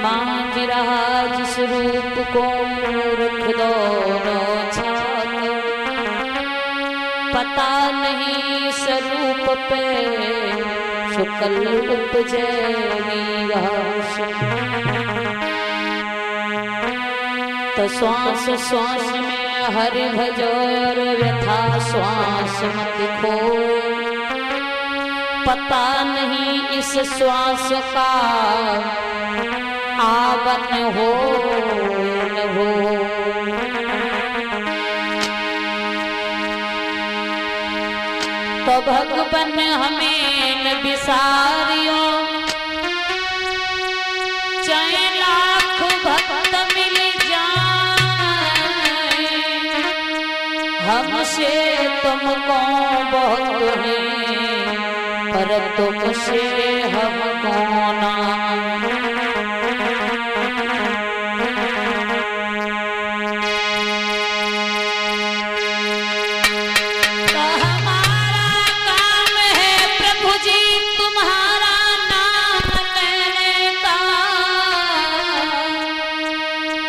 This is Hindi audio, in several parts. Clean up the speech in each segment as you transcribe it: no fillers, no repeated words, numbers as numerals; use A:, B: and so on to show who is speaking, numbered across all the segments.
A: मांझ रहा जिस रूप को मूर्ख दोनों छाते, पता नहीं स्वरूप पे शुक्ल उपजेगी घास। तो श्वास श्वास में हरि भजो और व्यथा श्वास मत खोए, पता नहीं इस श्वास का आवन हो न हो। तो भगवन हमें न बिसारियो, चाहे लाख भक्त मिल जाए, हमसे तुमको बहुत है पर तुमसे हमको ना। तो हमारा काम है प्रभु जी तुम्हारा नाम लेने का,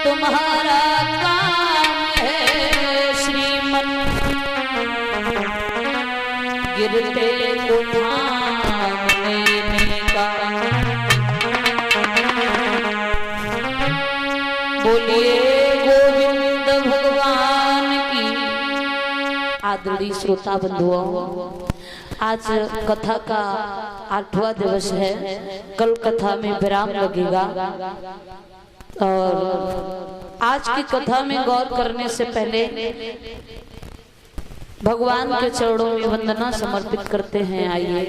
A: तुम्हारा काम है श्रीमन गिरते को थाम लेने का। बोलिए गोविंद भगवान की। आदरणीय श्रोता बंधुओं, आज कथा का 8वां दिवस है। कल कथा में विराम लगेगा और आज की कथा में गौर करने से पहले भगवान के चरणों में वंदना समर्पित करते हैं। आइए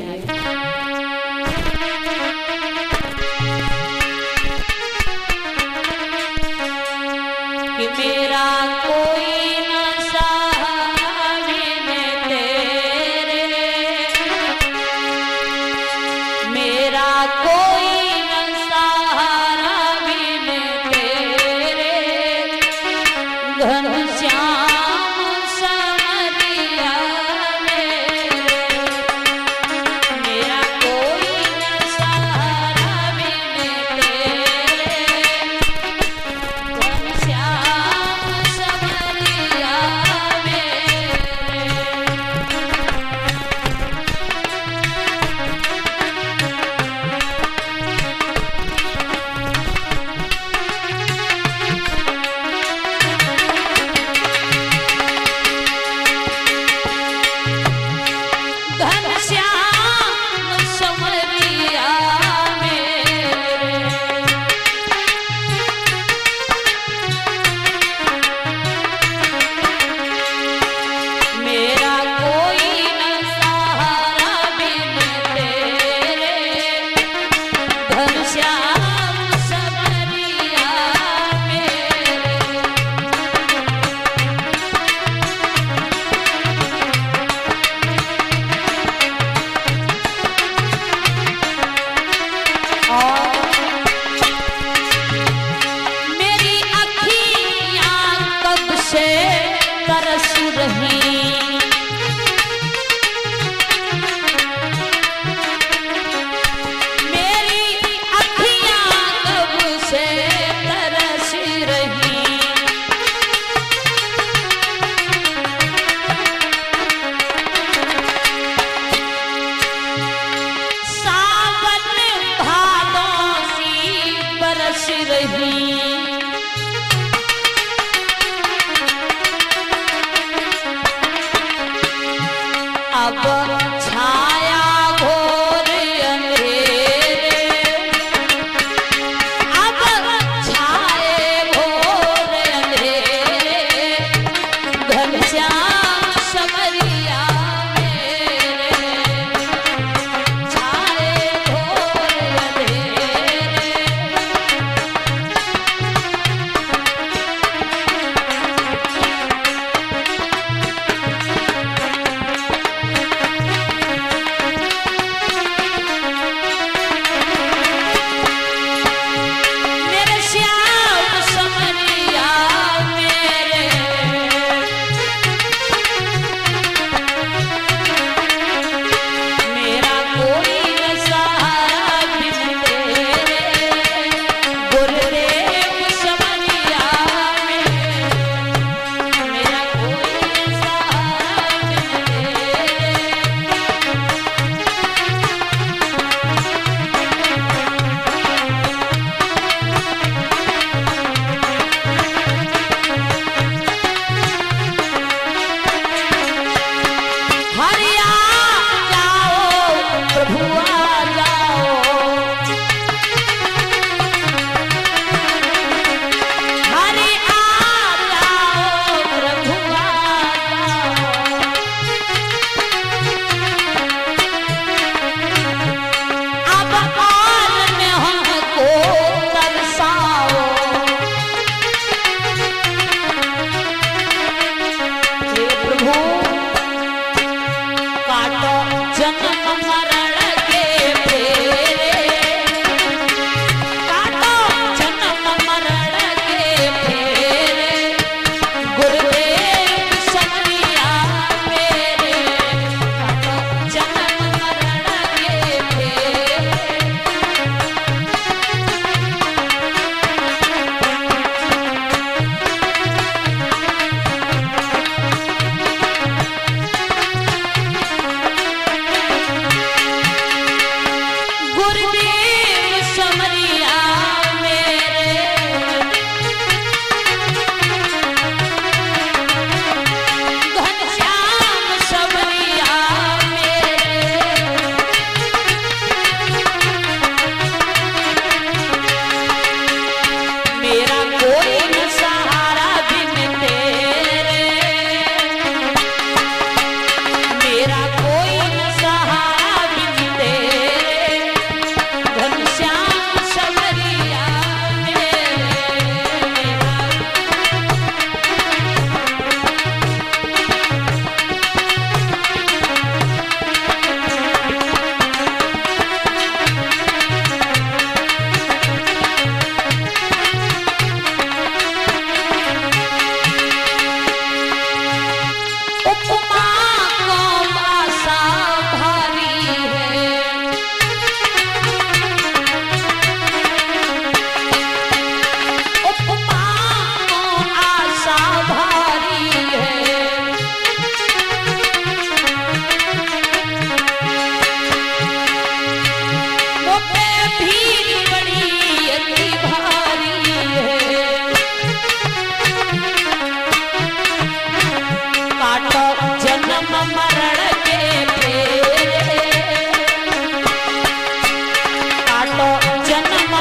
A: कि मेरा कोई न सहारा बिन तेरे, मेरा कोई न सहारा बिन तेरे, घनश्याम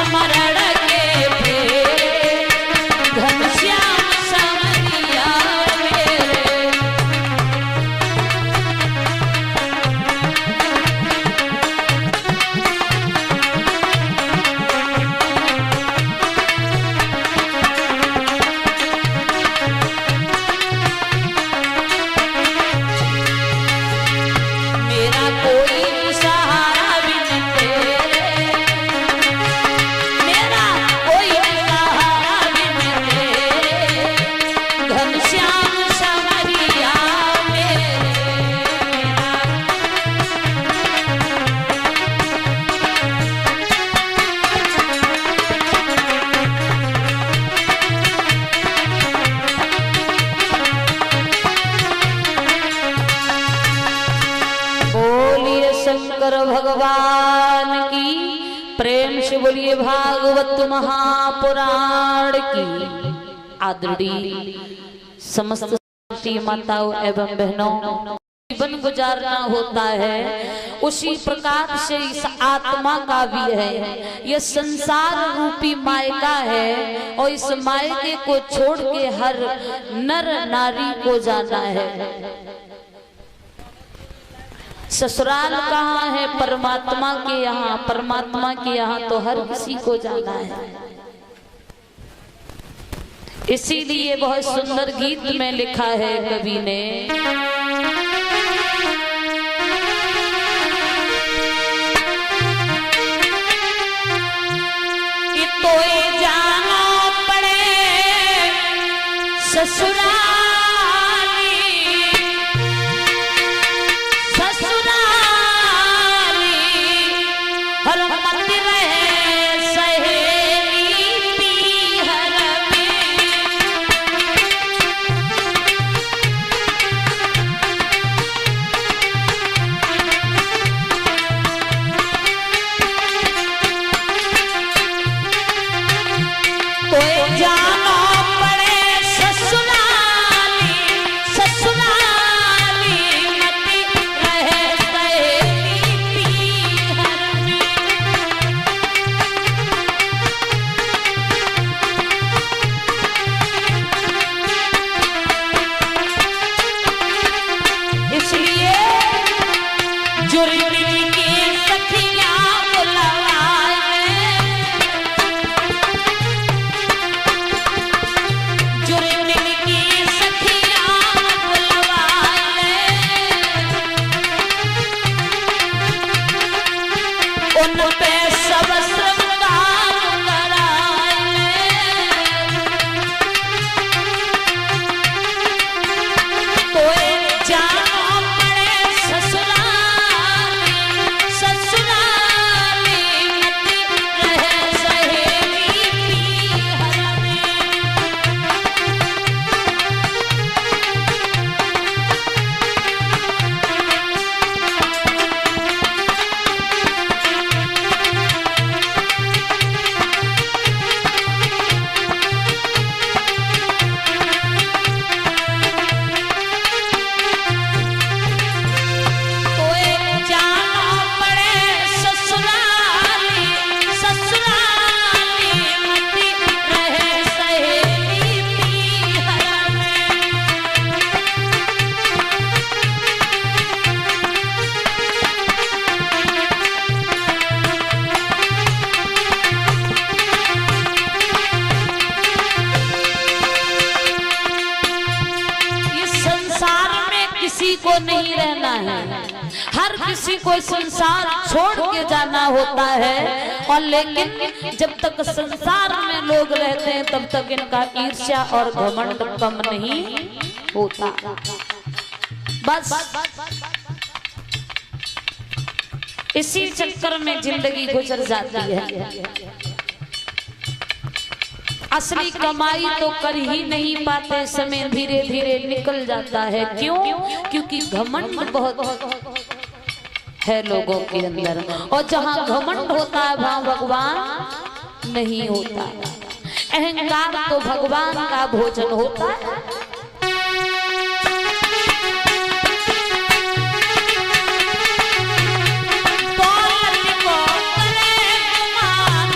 A: स्मरण के फेरे घनश्याम समरिया मेरे। मेरा कोई सहारा बिन तेरे, मेरा कोई सहारा बिन तेरे घनश्याम समरिया मेरे। बोलिए शंकर भगवान की, प्रेम से बोलिए भागवत महापुराण की। आदरणीय समस्त माताओं एवं बहनों, जीवन गुजारना होता है उसी प्रकार से इस आत्मा का भी है। यह संसार रूपी मायका है और इस मायके को छोड़ के हर नर नारी को जाना है। ससुराल कहाँ है? परमात्मा के यहाँ। परमात्मा के यहाँ तो हर किसी को जाना है। इसीलिए बहुत सुंदर गीत में लिखा है कवि ने, कि तोए जाना पड़े ससुराल, को नहीं रहना है, हर किसी को संसार छोड़ के जाना होता है। और लेकिन जब तक संसार में लोग रहते हैं तब तक इनका ईर्ष्या और घमंड कम नहीं होता। बस इसी चक्कर में जिंदगी गुजर जाती है। असली कमाई तो कर ही नहीं पाते, समय धीरे धीरे निकल जाता है। क्यों? क्योंकि घमंड बहुत है लोगों के अंदर, और जहां घमंड होता है वहां भगवान नहीं होता। अहंकार तो भगवान का भोजन होता है। दौलत को करे गुमान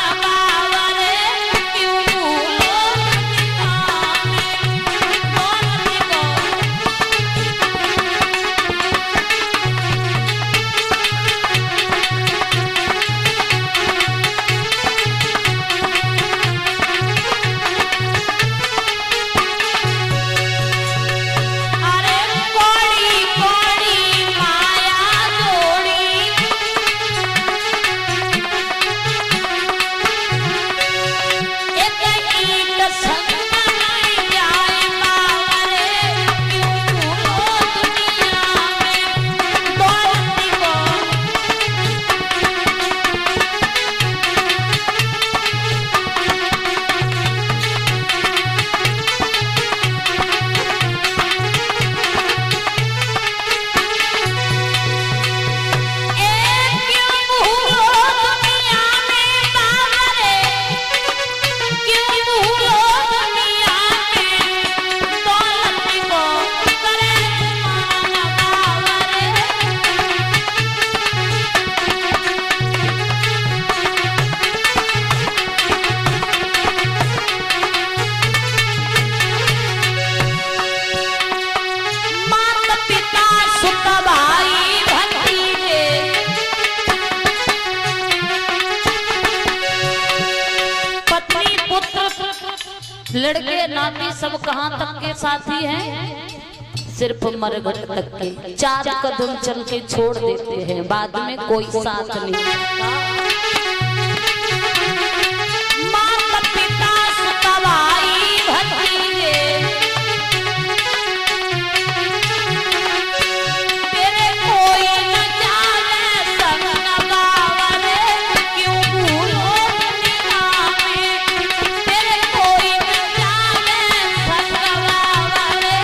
A: लड़के नाती सब कहाँ तक के साथी हैं? सिर्फ मरघट तक के। 4 कदम चल के छोड़ देते हैं, बाद में कोई साथ नहीं। माता पिता सुता भाई भतीजे तेरे कोई न जाने संग न गावरे, क्यों भूलो दुनिया में तेरे कोई न जाने संग गावरे।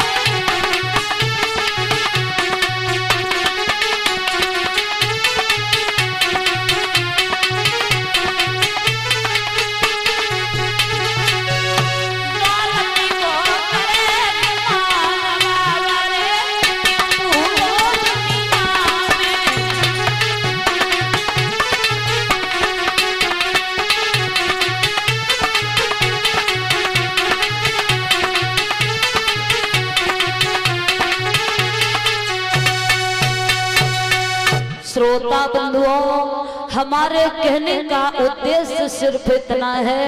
A: श्रोता बंधुओं, हमारे कहने का उद्देश्य सिर्फ इतना है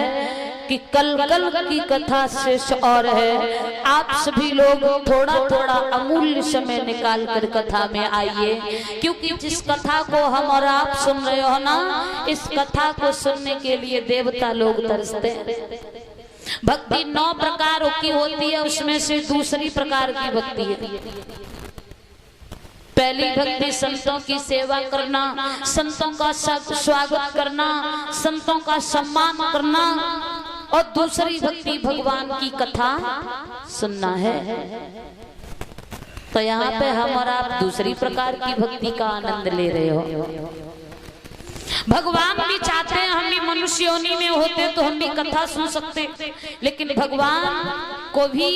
A: कि कल की कथा शेष और है। आप सभी लोग थोड़ा थोड़ा अमूल्य समय निकाल कर कथा में आइए, क्योंकि जिस कथा को हम और आप सुन रहे हो ना, इस कथा को सुनने के लिए देवता लोग तरसते हैं। भक्ति 9 प्रकारों की होती है, उसमें से दूसरी प्रकार की भक्ति है। पहली भक्ति संतों की सेवा करना, संतों का स्वागत करना, संतों का सम्मान करना, और दूसरी भक्ति भगवान की कथा सुनना है। तो यहाँ पे हम और आप दूसरी प्रकार की भक्ति का आनंद ले रहे हो। भगवान भी चाहते हैं हम भी मनुष्य योनि में होते तो हम भी कथा सुन सकते, लेकिन भगवान को भी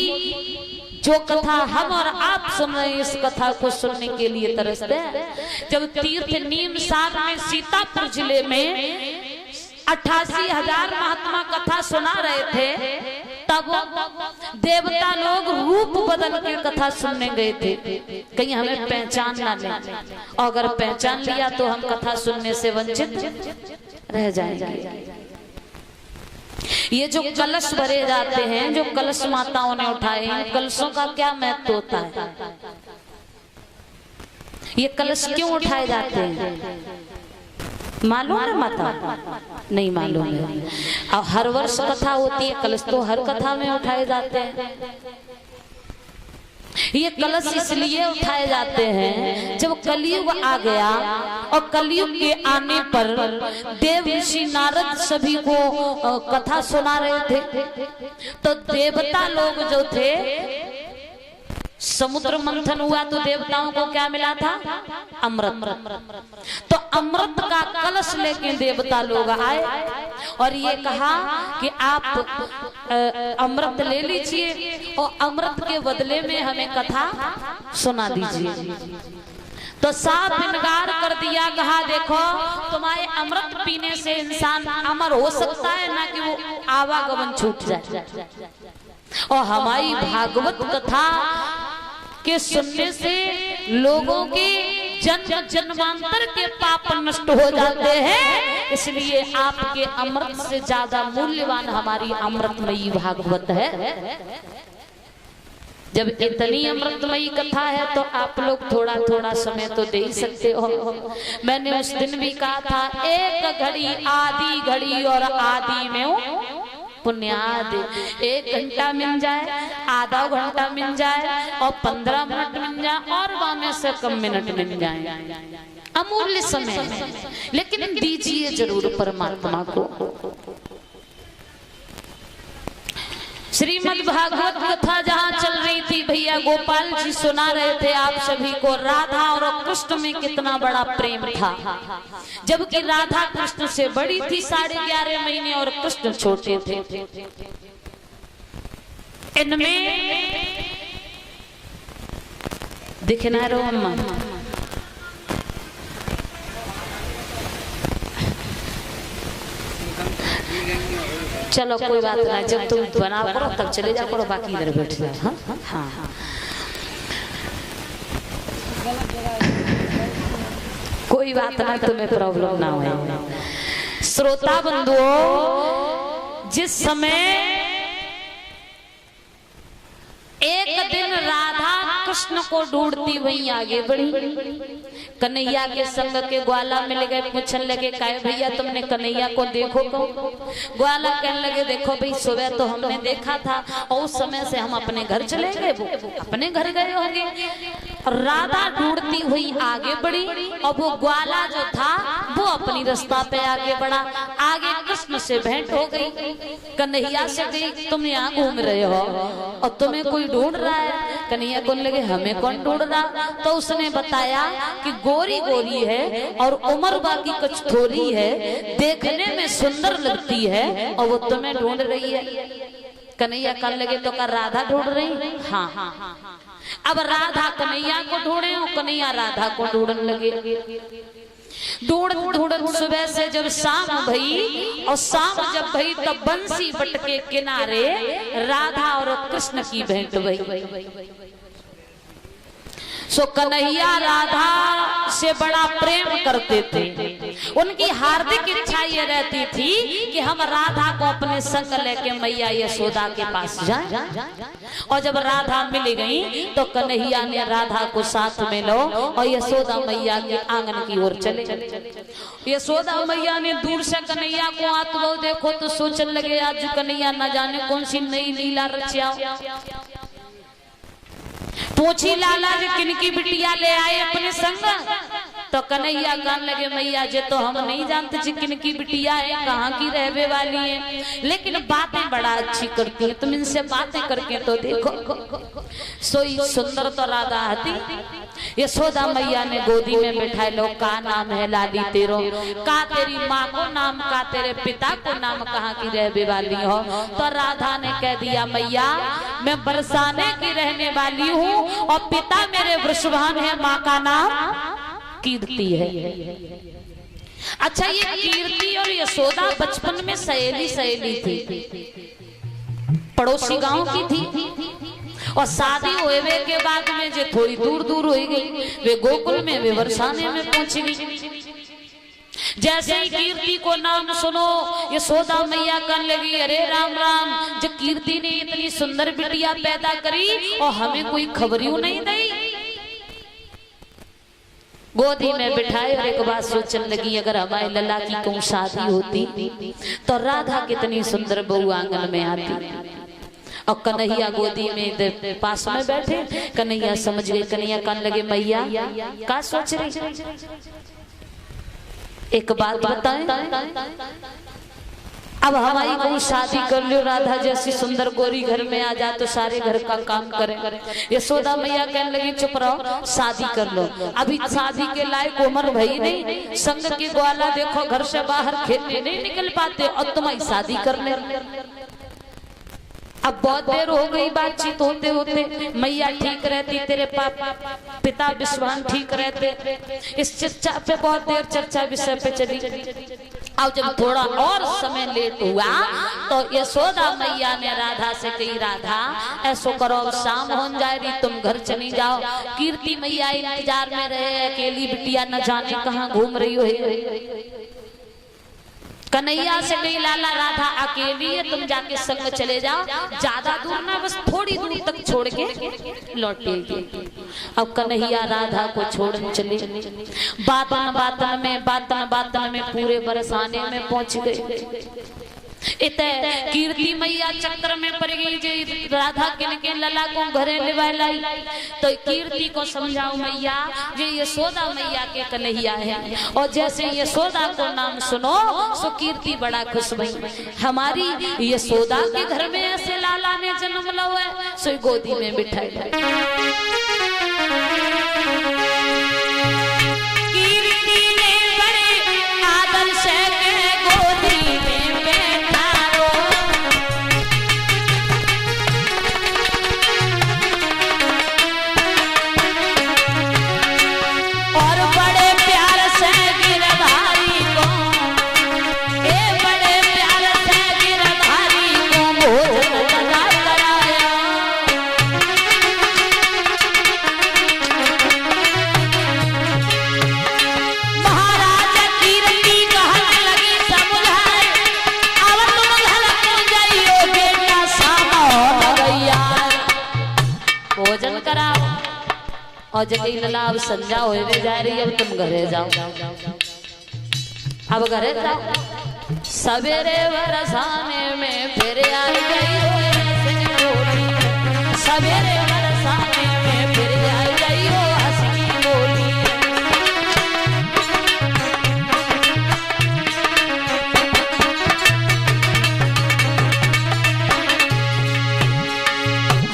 A: जो कथा हम और आप सुन रहे हैं, इस कथा को सुनने के लिए तरसते हैं। जब तीर्थ नीमसार में सीतापुर जिले में 88,000 महात्मा कथा सुना रहे थे, तब देवता लोग रूप बदल के कथा सुनने गए थे, कहीं हमें पहचान ना ले। और अगर पहचान लिया तो हम कथा सुनने से वंचित रह जाएंगे। ये जो कलश भरे जाते हैं, जो कलश माताओं ने उठाए हैं, कलशों का क्या महत्व होता है? ये कलश क्यों उठाए जाते हैं मालूम है माता? नहीं मालूम है। और हर वर्ष कथा होती है, कलश तो हर कथा में उठाए जाते हैं। ये कलश इसलिए उठाए जाते हैं, जब कलयुग आ गया और कलयुग के आने पर देव ऋषि नारद सभी को कथा सुना रहे थे, तो देवता लोग जो थे, समुद्र मंथन हुआ तो देवताओं को क्या मिला था? अमृत। तो अमृत का कलश लेके देवता लोग आए और ये कहा कि आप अमृत ले लीजिए और अमृत के बदले में हमें कथा सुना दीजिए। तो साफ इनकार कर दिया, कहा देखो तुम्हारे अमृत पीने से इंसान अमर हो सकता है, ना कि वो आवागमन छूट जाए। और हमारी भागवत कथा के सुनने से लोगों के जन्म जन्मांतर के पाप नष्ट हो जाते हैं, इसलिए आपके अमृत से ज्यादा मूल्यवान हमारी अमृतमयी भागवत है। जब इतनी अमृतमयी कथा है तो आप लोग थोड़ा थोड़ा समय तो दे ही सकते हो। मैंने उस दिन भी कहा था, एक घड़ी आधी घड़ी और आधी में पुण्याद। 1 घंटा मिल जाए, आधा घंटा मिल जाए और 15 मिनट मिल जाए और वहां में से कम मिनट मिल जाए, अमूल्य समय है, लेकिन दीजिए जरूर परमात्मा को। श्रीमद् भागवत कथा जहाँ चल रही थी, भैया गोपाल जी सुना रहे थे आप सभी को राधा और कृष्ण में कितना बड़ा प्रेम था। जबकि राधा कृष्ण से बड़ी थी 11.5 महीने और कृष्ण छोटे थे। इनमें दिखना रो अम्मा, चलो कोई बात नहीं, जब तुम बना करो तब चले जा करो, बाकी इधर बैठ जाओ। हाँ हाँ हाँ, कोई बात नहीं, तुम्हें प्रॉब्लम ना हो। श्रोता बंधुओं, जिस समय एक दिन राधा कृष्ण को ढूंढती हुई आगे बढ़ी। कन्हैया के संग के ग्वाला मिल गए, पूछने लगे काहे भैया तुमने कन्हैया को देखो को? ग्वाला कहने लगे देखो भाई सुबह तो हमने देखा था और उस समय से हम अपने घर चले गए, वो अपने घर गए होंगे। राधा ढूंढती हुई आगे बढ़ी और वो ग्वाला जो था वो अपनी रास्ता पे आगे बढ़ा। आगे कृष्ण से भेंट हो गई। कन्हैया से गई तुम यहाँ घूम रहे हो और तुम्हें कोई ढूंढ रहा है। कन्हैया को लगे हमें कौन ढूंढ रहा? तो उसने बताया कि गोरी गोरी है और उम्र बाकी कुछ थोड़ी है, देखने में सुंदर लगती है और वो तुम्हें ढूंढ रही है। कन्हैया कहने लगे तो क्या राधा ढूंढ रही? हाँ हाँ हाँ। अब राधा कन्हैया को ढूंढे और कन्हैया राधा को ढूंढने लगे। ढूंढ सुबह से जब शाम भई और शाम जब भई तब बंसी बट के किनारे राधा और कृष्ण की भेंट भई। सो कन्हैया राधा से बड़ा प्रेम करते थे। उनकी हार्दिक इच्छा ये रहती थी कि हम राधा को अपने संग लेके मैया यशोदा के पास जाएं। और जब राधा मिल गई तो कन्हैया ने राधा को साथ में लो और यशोदा मैया के आंगन की ओर चले। यशोदा मैया ने दूर से कन्हैया को हाथ लो देखो तो सोचने लगे आज कन्हैया न जाने कौन सी नई लीला रचा। पूछी लाला जी किनकी बिटिया ले आए अपने संग? तो कन्हैया कहने लगे मैया जे तो हम नहीं जानते जी किनकी बिटिया है, कहाँ की रहने वाली है, लेकिन बातें बड़ा अच्छी करती है, तुम इनसे बातें करके तो देखो। सोई सुंदर तो राधा आती। यशोदा मैया ने गोदी में बैठाए लो का नाम है लाली तेरो, का तेरी माँ को नाम, का तेरे पिता को नाम, कहाँ की रहने वाली हो? तो राधा ने कह दिया मैया मैं बरसाने की रहने वाली हूँ और पिता मेरे वृषभान है, माँ का नाम कीर्ति है। अच्छा ये कीर्ति और यशोदा बचपन में सहेली थी, पड़ोसी गांव की थी और शादी हुए के बाद में जो थोड़ी दूर दूर हो गई वे गोकुल में वे बरसाने में पहुंच गई। जैसे ही कीर्ति को नाम सुनो यशोदा मैया कहने लगी अरे राम राम, जब कीर्ति ने इतनी सुंदर बिटिया पैदा करी और हमें कोई खबरियों नहीं दी। गोदी में बिठाए और एक बात सोचने लगी अगर हमारे लला की कहूँ शादी होती तो राधा कितनी सुंदर बहू आंगन में आती। और कन्हैया गोदी में पास में बैठे, कन्हैया समझ गए। कन्हैया कहने लगे मैया क्या सोच रही, एक बात बताएं, अब हमारी कोई शादी कर लो, राधा जैसी सुंदर गोरी घर में आ जाए तो सारे घर का काम करे। यशोदा मैया कहने लगी चुप रहो, शादी कर लो, अभी शादी के लायक उम्र भई नहीं, संग के ग्वाला देखो घर से बाहर खेलने नहीं निकल पाते और तुम्हारी शादी कर ले। अब बहुत देर हो गई बातचीत होते होते, मैया ठीक रहती, तेरे पिता विश्वान ठीक रहते, इस चर्चा पे बहुत देर चर्चा विषय पे चली। अब जब थोड़ा और समय लेट हुआ तो यशोदा मैया ने राधा से कही राधा ऐसो करो शाम हो जाए रही, तुम घर चली जाओ। कीर्ति मैया इंतजार में रहे, अकेली बिटिया न जाने कहाँ घूम रही हो। कन्हैया से कही लाला राधा अकेली है, तुम जाके संग चले जाओ, ज्यादा दूर ना बस थोड़ी दूर तक छोड़ के लौटेगी। अब कन्हैया राधा को छोड़ने चले, बातन में पूरे बरसाने में पहुंच गए। इत कीर्ति मैया चक्र में पड़ गई जे राधा के लला को घरे ले लाई। तो कीर्ति को समझाओ मैया जे यशोदा मैया के कन्हैया है, और जैसे यशोदा को नाम सुनो सो कीर्ति बड़ा खुश भई, हमारी यशोदा के घर में ऐसे लाला ने जन्म लो है, सो गोदी में बिठाई। कीर्ति ने बड़े आदर से गोदी में और जगह लला अब संजा होने जा रही, अब तुम घरे जाओ, अब घरे जाओ। सवेरे बरसाने में फिर आई गई हो ऐसे बोली, सवेरे बरसाने में फिर आई गई हो हंसी बोली।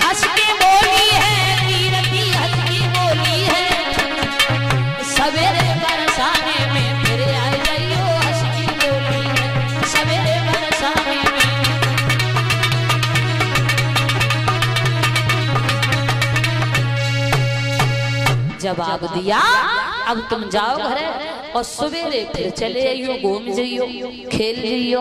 A: हंस के बोली है तीरथी, हंस की बोली है, सवेरे बरसाने में फिर आई गई हो हंसी बोली है, सवेरे बरसाने में। जवाब दिया अब तुम जाओ घरे और सवेरे फिर चले आइयो, घूम जाइयो, खेल जाइयो।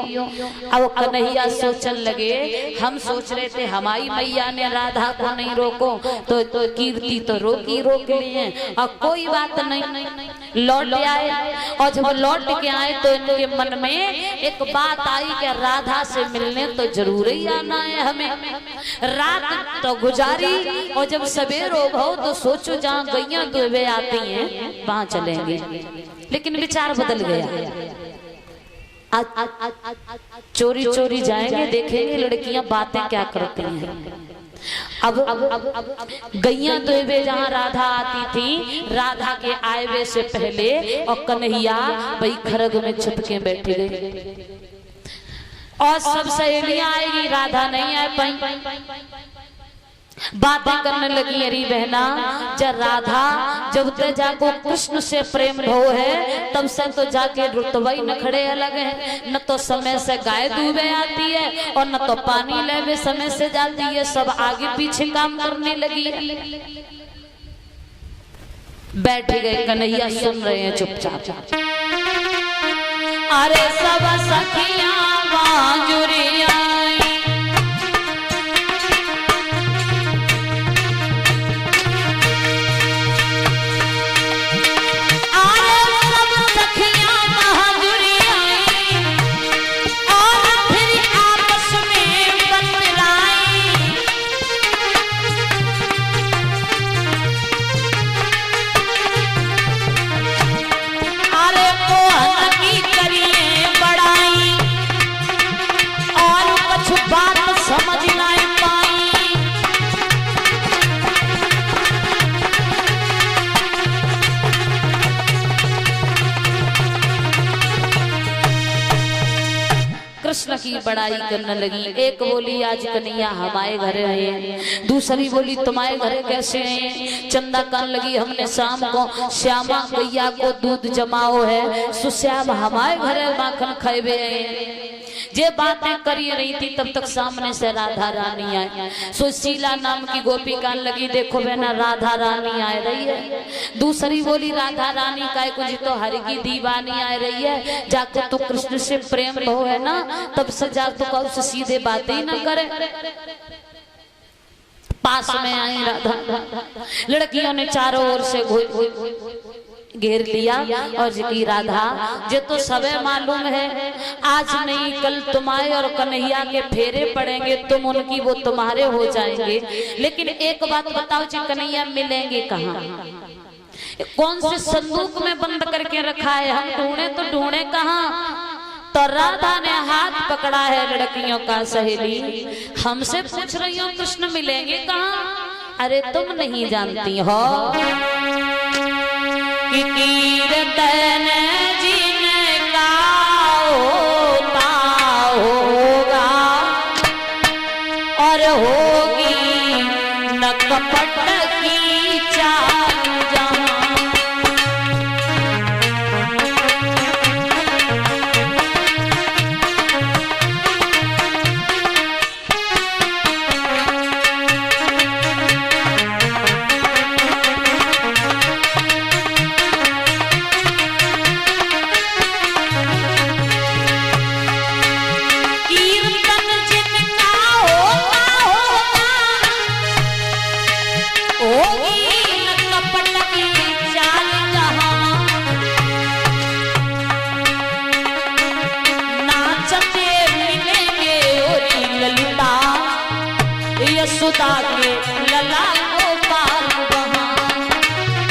A: अब कन्हैया सोचन लगे, हम सोच रहे थे हमारी मैया ने राधा को नहीं रोको तो कीर्ति तो रोक लिए, और कोई बात नहीं, लौट आए। और जब लौट के आए तो इनके मन में एक बात आई कि राधा से मिलने तो जरूर ही आना है हमें। रात तो गुजारी और जब सवेर हो तो सोचो जहाँ गैया दुबे आती हैं वहां चलेंगे, लेकिन विचार बदल गया। आज चोरी चोरी जाएंगे, देखेंगे लड़कियां बातें क्या करती हैं। अब गैया दुबे जहाँ राधा आती थी, राधा के आए से पहले और कन्हैया भाई खरग में छुप के बैठे गए और सब सहेलियां आएगी, राधा नहीं आ पाई। बातें करने लगी, अरे बहना जब राधा जब ते जाको कृष्ण से प्रेम हो है तब से तो जाके रुतबाई न खड़े अलग है, न तो समय से गाय दूबे आती है और न तो पानी लेवे समय से जाती है, सब आगे पीछे काम करने लगी। बैठ गए कन्हैया, सुन रहे हैं चुपचाप। अरे सब सखियां बांजुरिया कृष्ण की बड़ाई करने लगी। एक बोली आज कन्हैया हमारे घर आए, दूसरी बोली तुम्हारे घर कैसे हैं। चंदा कान लगी, हमने शाम को श्यामा गैया को दूध जमाओ है, सुश्याम हमारे घर माखन खाए आए। जे बातें करी रही थी तब तक सामने से राधा रानी आई। सुशीला नाम की गोपी कान लगी, देखो बहना राधा रानी आ रही है। दूसरी बोली राधा रानी का कुछ तो हरि की दीवानी आ रही है, जाकर तो कृष्ण से प्रेम हो है ना, तब से जा तो उससे सीधे बातें ही न करे। पास में आई राधा, लड़कियों ने चारों ओर से घेर लिया और जी राधा जे तो सबे मालूम है, आज नहीं कल तुम्हारे और कन्हैया के फेरे पड़ेंगे, तुम उनकी वो तुम्हारे हो जाएंगे। लेकिन एक बात बताओ जी, कन्हैया मिलेंगे कहाँ? कौन से संदूक में बंद करके रखा है? हम ढूंढे तो ढूंढे कहाँ? तो राधा ने हाथ पकड़ा है लड़कियों का, सहेली हमसे पूछ रही हो कृष्ण मिलेंगे कहाँ? अरे तुम नहीं जानती हो कि कीर्तन जिनका होता होगा और होगी न कपट की चाल जहां। यशोदा के लला गोपाल वहां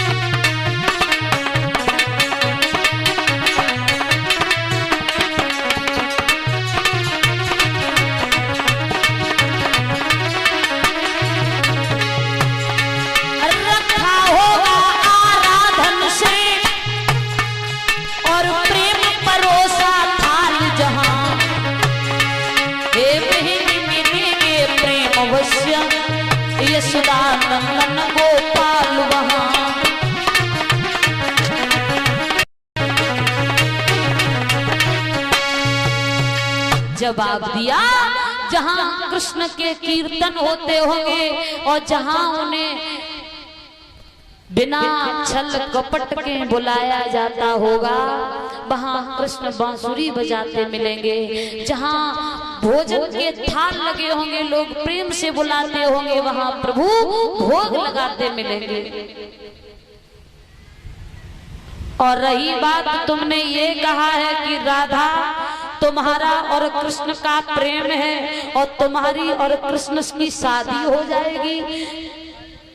A: यशोदा नंदन गोपाल वहां। जवाब दिया जहां कृष्ण के कीर्तन होते होंगे और जहां उन्हें बिना छल कपट के बुलाया जाता होगा, वहां कृष्ण बांसुरी बजाते मिलेंगे। जहां भोजन के थाल लगे होंगे, लोग प्रेम से बुलाते होंगे, वहां प्रभु भोग लगाते मिलेंगे। और रही बात, तुमने ये कहा है कि राधा तुम्हारा और कृष्ण का प्रेम है और तुम्हारी और कृष्ण की शादी हो जाएगी,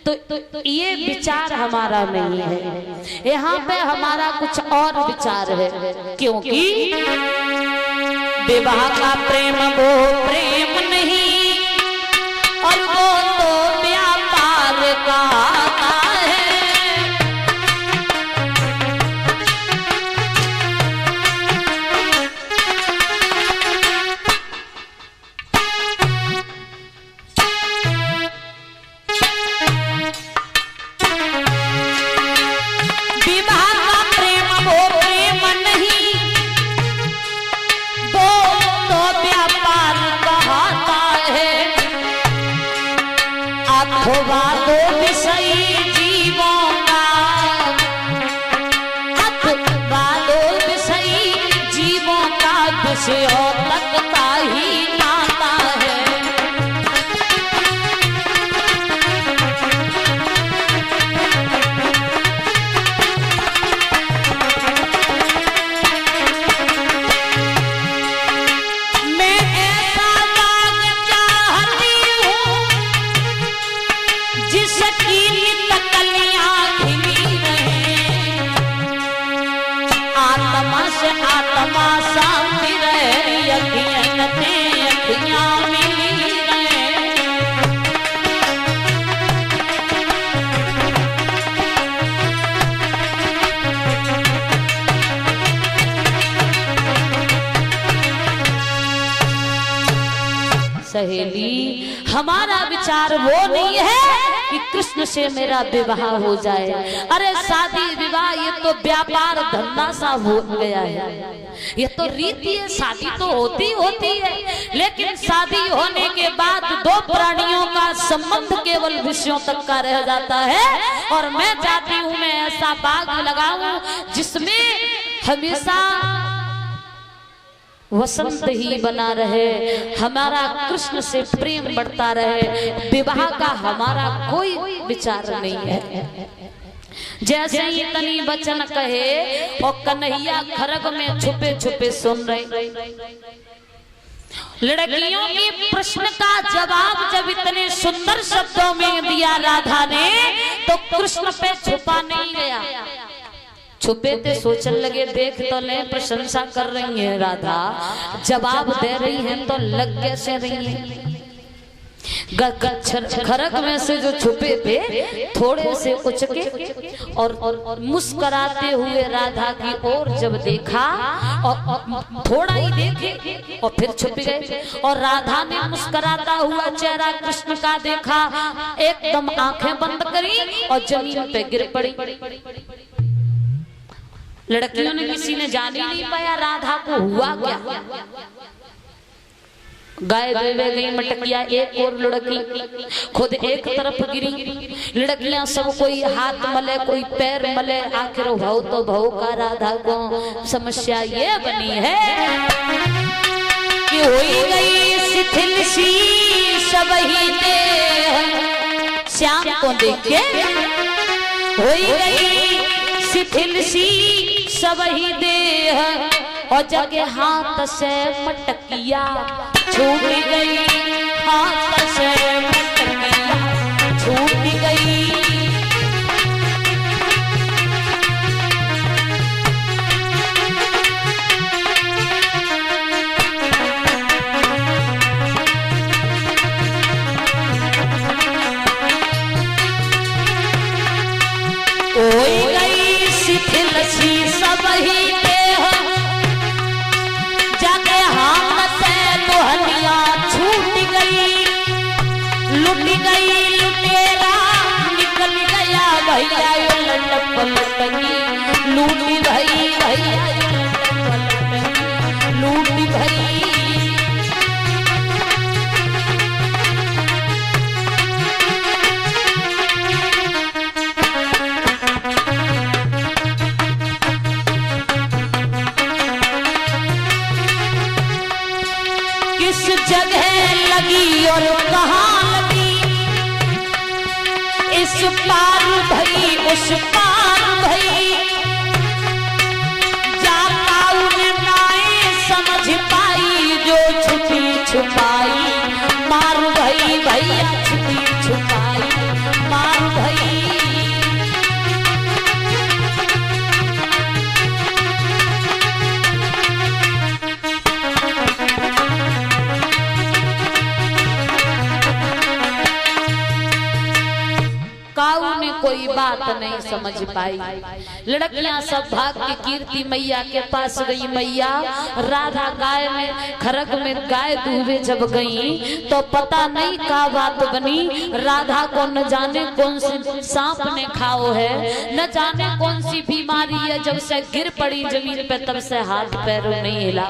A: तो ये विचार हमारा नहीं है। यहाँ पे हमारा कुछ और विचार है, क्योंकि विवाह का प्रेम वो प्रेम नहीं और वो तो व्यापार का है। सहेली, हमारा विचार वो नहीं है कि कृष्ण से मेरा विवाह हो जाए। अरे शादी विवाह ये तो व्यापार धंधा सा हो गया है, ये तो रीति है। शादी तो होती है, लेकिन शादी होने के बाद दो प्राणियों का संबंध केवल विषयों तक का रह जाता है। और मैं चाहती हूँ मैं ऐसा बाग लगाऊं जिसमें हमेशा वसंत ही बना रहे, हमारा कृष्ण से प्रेम बढ़ता रहे। विवाह का हमारा कोई विचार नहीं है। जैसे ही तनी वचन कहे और कन्हैया खरग में छुपे छुपे सुन रहे। लड़कियों के प्रश्न का जवाब जब इतने सुंदर शब्दों में दिया राधा ने, तो कृष्ण पे छुपा नहीं गया। छुपे थे, सोचने लगे देख तो ले, प्रशंसा कर रही है राधा, जवाब दे रही है तो लग कैसे रही है। खरक में से जो छुपे थे थोड़े से उचके और मुस्कुराते हुए राधा की ओर जब देखा और थोड़ा ही देखे और फिर छुप गए। और राधा ने मुस्कुराता हुआ चेहरा कृष्ण का देखा, एकदम आंखें बंद करी और जमीन पे गिर पड़ी। लड़कियों ने किसी ने जान ही नहीं पाया राधा को हुआ क्या। गाय देवे गई मटकिया, एक और लड़की खुद एक तरफ गिरी। लड़कियां सब कोई हाथ मले कोई पैर मले, आखिर भाव तो भाव का राधा को समस्या ये बनी है कि होई गई शिथिल सी सब ही देह। श्याम को देख के होई गई शिथिल सी सब ही देह और जगे हाथ से मटकिया छूट गई, हाथ से मटकिया छूट गई। होई गई शिथिल सी सब ही देह, जाके हाथ से लोहनिया छूट गई, लुट गई लुटे किस जगह लगी और कहाँ लगी, इस पार भई उस पार भई, जाकाऊ ने नाए समझ पाई, जो छुपी छुपाई मार भई भैया, छुपी छुपाई मार भई। काऊ ने कोई बात नहीं समझ पाई। लड़कियां सब भाग के कीर्ति मैया के पास गई। मैया राधा गाय में खरग में गाय दूबे जब गई तो पता नहीं का बात बनी। राधा को न जाने कौन सी सांप ने खाओ है, न जाने कौन सी बीमारी है। जब से गिर पड़ी जमीन पे तब से हाथ पैरों नहीं हिला।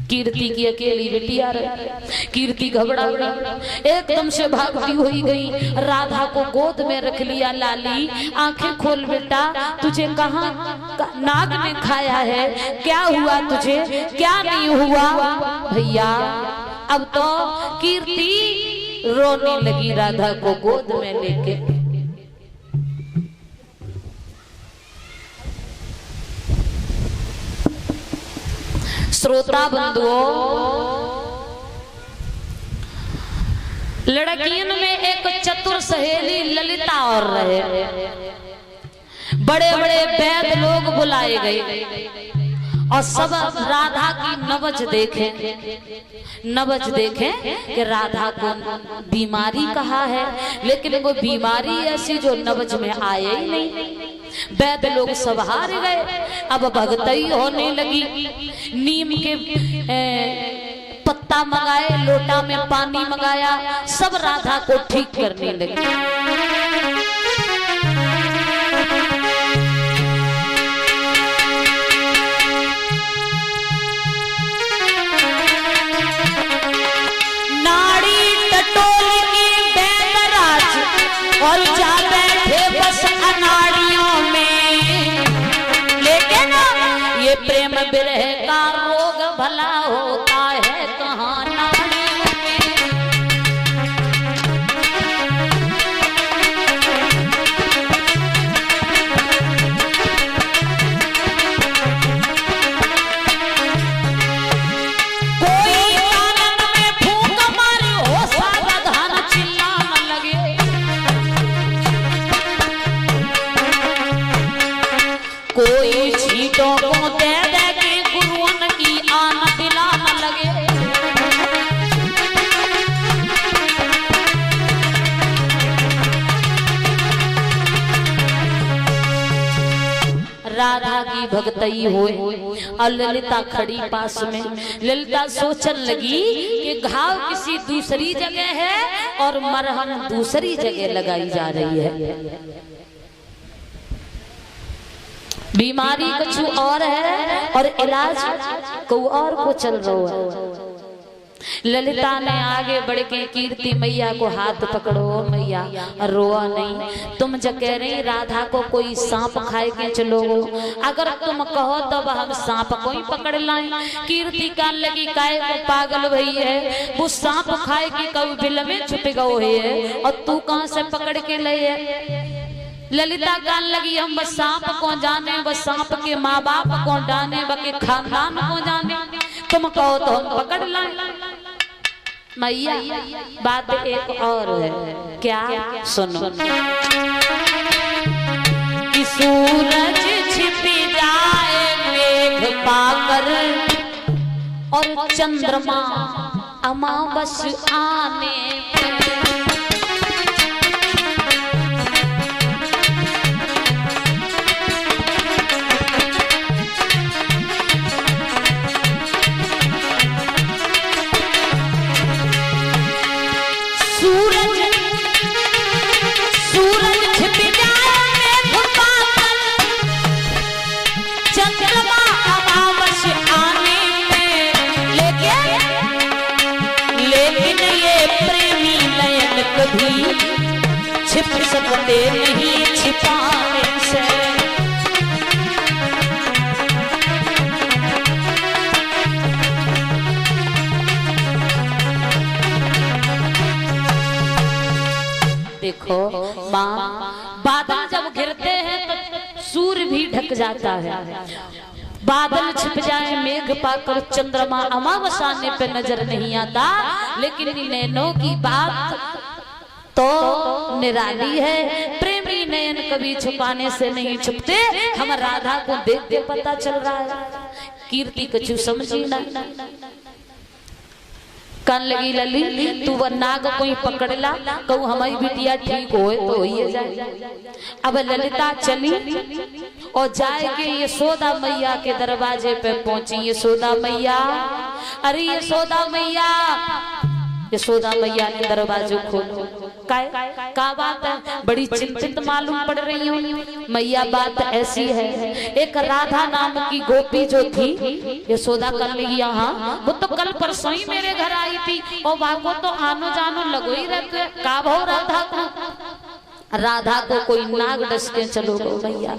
A: कीर्ति की अकेली बिटिया रही। कीर्ति घबरा गई, एकदम से भागती हुई गई, राधा को गोद में रख लिया। लाली आंखें खोल बेटा, तुझे कहाँ नाग ने खाया है, क्या हुआ तुझे, क्या नहीं हुआ। भैया अब तो कीर्ति रोने लगी राधा को गोद में लेके। श्रोता बंधुओं, लड़कियों में एक चतुर सहेली ललिता और रहे। बड़े बड़े वैद लोग बुलाए गए और सब राधा की नवज देखें कि राधा को बीमारी कहा है, लेकिन वो बीमारी ऐसी जो नवज में आए ही नहीं। वैद्य लोग सब हार गए। अब भगतई होने लगी। नीम के पत्ता मंगाए, लोटा में पानी मंगाया, सब राधा को ठीक करने लगी। नाड़ी टटोल की बैदराज और जा बैठे बस अनाड़ियों में, लेकिन ये प्रेम विरह का रोग भला होता है कहाँ नाड़ियों में। कोई कानन में फूंक मारे हो, सावधान चिल्लाने लगे। कोई छींटों को दे दे के गुरुअन की आन दिलाने लगे। राधा की भगतई होए और ललिता खड़ी पास में। ललिता सोचन लगी कि घाव किसी दूसरी जगह है और मरहम दूसरी जगह लगाई जा रही है। बीमारी कुछ और है और इलाज को और को चल रहा है। ललिता ने आगे बढ़ के कीर्ति मैया को हाथ पकड़ो, मैया रोआ नहीं, तुम जो कह रही राधा को कोई सांप खाए के चलो, अगर तुम कहो तो हम सांप को ही पकड़ लाएं। कीर्ति कान लगी काय को पागल भई है, वो सांप खाए के कभी बिल में छुप गओ है और तू कहां से पकड़ के ले है। ललिता कान लगी हम बस सांप को जाने, बस सांप के माँ बाप को जाने, बके खानदान को जाने, तुम कहो तो हम पकड़ लाएं। मैया बात एक और है, क्या सुनो। कि सूरज छिप जाए मेघ पाकर और चंद्रमा अमावस आने, छिप सकते नहीं छिपाने से। देखो माँ, बादल जब गिरते हैं तो सूर्य भी ढक जाता है, बादल छिप जाए मेघ पाकर चंद्रमा अमावस्या आने पे नजर नहीं आता, लेकिन इन नैनों की बात तो निराली है। प्रेमी नयन कभी छुपाने से नहीं छुपते, हम राधा को देखते पता चल रहा है। कीर्ति कछु समझी ना, कान लगी लली तू वो नाग कोई पकड़ला, कहू हमारी बिटिया ठीक होए तो ही जाए। अब ललिता चली और जाए के यशोदा मैया के दरवाजे पे पहुंची। यशोदा मैया, अरे यशोदा मैया, यशोदा मैया ने दरवाजे खोलो। का बात है? बड़ी चिंतित मालूम पड़ रही हूँ मैया। बात ऐसी है, एक राधा नाम की गोपी जो थी, यशोदा कर ली यहाँ, वो तो कल परसों ही मेरे घर आई थी और वहां को तो आनो जानो लगो ही रहते। का भाव राधा को? राधा को कोई नाग डस के चलो गो भैया।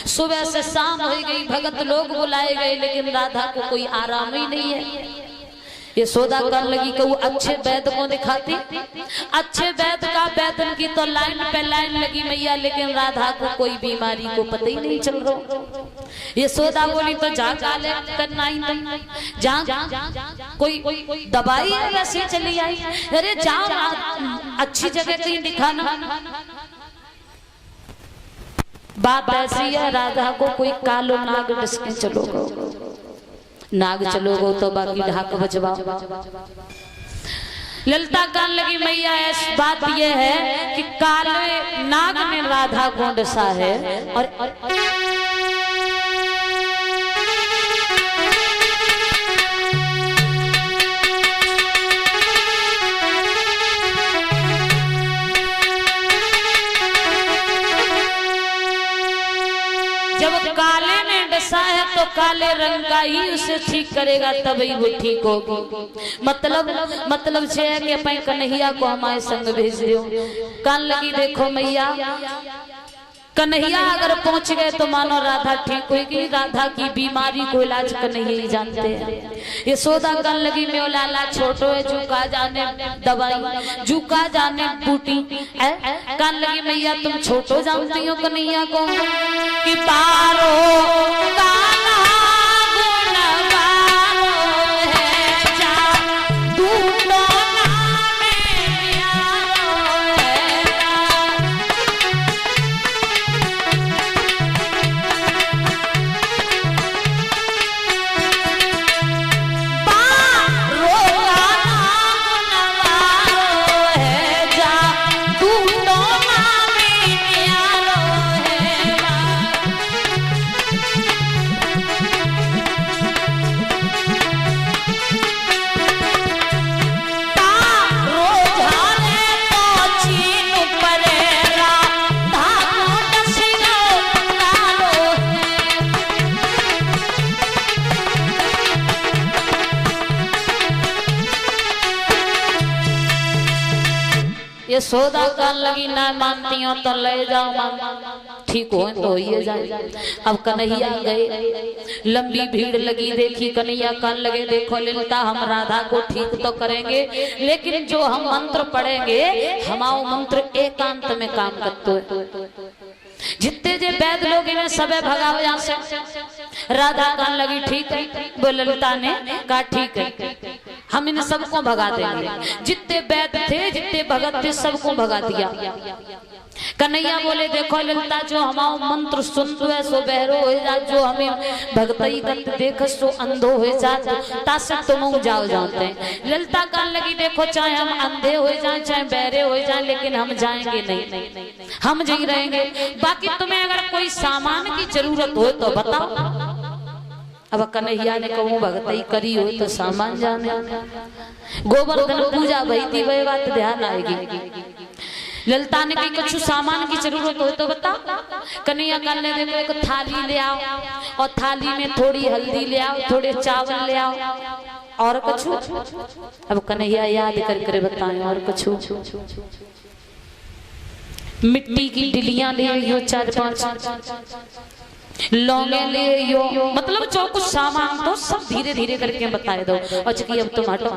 A: सुबह से शाम हो गई, भगत लोग बुलाए गए, लेकिन राधा को कोई आराम ही नहीं है। यशोदा कर लगी कि वो अच्छे वैद्य को दिखाती, अच्छे वैद्य का वैद्य की तो लाइन पे लाइन लगी मैया, लेकिन राधा को कोई बीमारी को पता ही नहीं चल रहा। यशोदा बोली तो जा काले करना ही नहीं, जा कोई दवाई है वैसे चली आई। अरे जाओ अच्छी जगह कहीं दिखाना। बात ऐसी है, राधा को कोई कालो नाग डस के चलो, नाग चलोगो तो बाकी ढाक बजवाओ। ललिता कान लगी मैया, ऐसी बात यह है कि काले नाग ने राधा को डसा है और जब काले ने डसा है तो काले रंग का ही उसे ठीक करेगा, तभी वो ठीक होगी। मतलब छे है कि अपन कन्हैया को हमारे संग भेज दो। कान लगी देखो मैया, कन्हैया अगर पहुंच गए तो मानो राधा ठीक होगी। राधा की बीमारी को इलाज कन्हैया ही जानते हैं। यशोदा कान लगी में लाला छोटो है, झुका जाने दवाई, झुका जाने बूटी। कान लगी मैया तुम छोटो जानती हो कन्हैया को कि पारो काला गुणवारो है, जा दूनो नामे यारो है। यशोदा कान लगी ना मानती हो तो ले जाओ मामा, ठीक हो तो ये जाए। अब कन्हैया गए, लंबी भीड़ लगी, देखी कन्हैया कान लगे देखो ललिता हम राधा को ठीक तो करेंगे, लेकिन जो हम मंत्र पढ़ेंगे हमारा मंत्र एकांत में काम करते है। जितने जे वैद्य लोग इन्हें सबे भगाओ यहाँ से। राधा कान लगी ठीक है, वो ललिता ने कहा ठीक है हम इन सबको भगा देंगे। जितने वैद्य थे जितने भगत थे सबको भगा दिया। कन्हैया बोले देखो ललिता जो हमारा मंत्र सुनतो है सो बहरो हो जा, जो हमें भगतई दत्त देख सो अंधो हो जा, तासे तुम जाओ जाते हैं। ललिता कान लगी देखो चाहे हम अंधे हो जाए चाहे बहरे हो जाए, लेकिन हम जाएंगे नहीं, हम यहीं रहेंगे। बाकी तुम्हें अगर कोई सामान की जरूरत हो तो बताओ। अब कन्हैया ने कहूँ भगतई करी हो तो सामान जाने। गोवर्धन पूजा भई थी वह बात ध्यान आएगी। ललिता ने कही कुछ सामान की जरूरत हो तो बता। कन्हैया कान ने देखो एक थाली ले आओ और थाली में थोड़ी हल्दी ले आओ, थोड़े चावल ले आओ और कुछ। अब कन्हैया याद करके बताए और कुछ। मिट्टी की डिलियां ले आई हो 4-5, लौंगे ले यो, मतलब जो कुछ सामान तो सब धीरे धीरे करके बताए दो। अच्छा अब तुम हटो,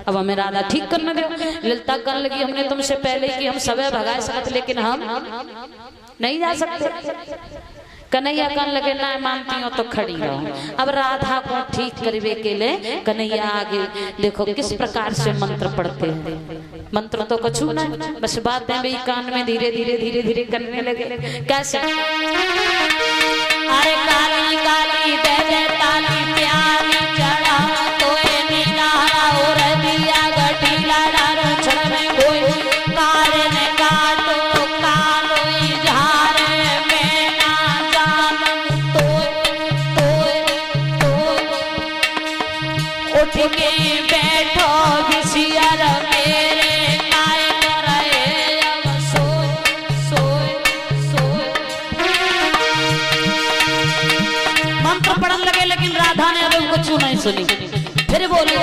A: अब हमें राधा ठीक करने दो। ललिता कर लगी हमने तुमसे पहले कि हम सब भगाए सकते, लेकिन हम नहीं जा सकते। कन्हैया कन लगे ना मानती हो तो खड़ी रहो। अब राधा को ठीक करवे के लिए कन्हैया आगे देखो किस प्रकार से मंत्र पढ़ते हैं। मंत्र तो कुछ ना, बस बातें भी कान में धीरे धीरे धीरे धीरे करने लगे। कैसे? अरे काली काली दे दे ताली प्याली चढ़ा तो नीला और दिया गठीला डारो छड़ में कोई कारे ने काटो कालो इजहारे में ना जानम तो उठ के बैठो विषियर मेरे काय करे अब सोए मंत्र पढ़ने लगे, लेकिन राधा ने अभी कुछ नहीं सुनी। फिर बोली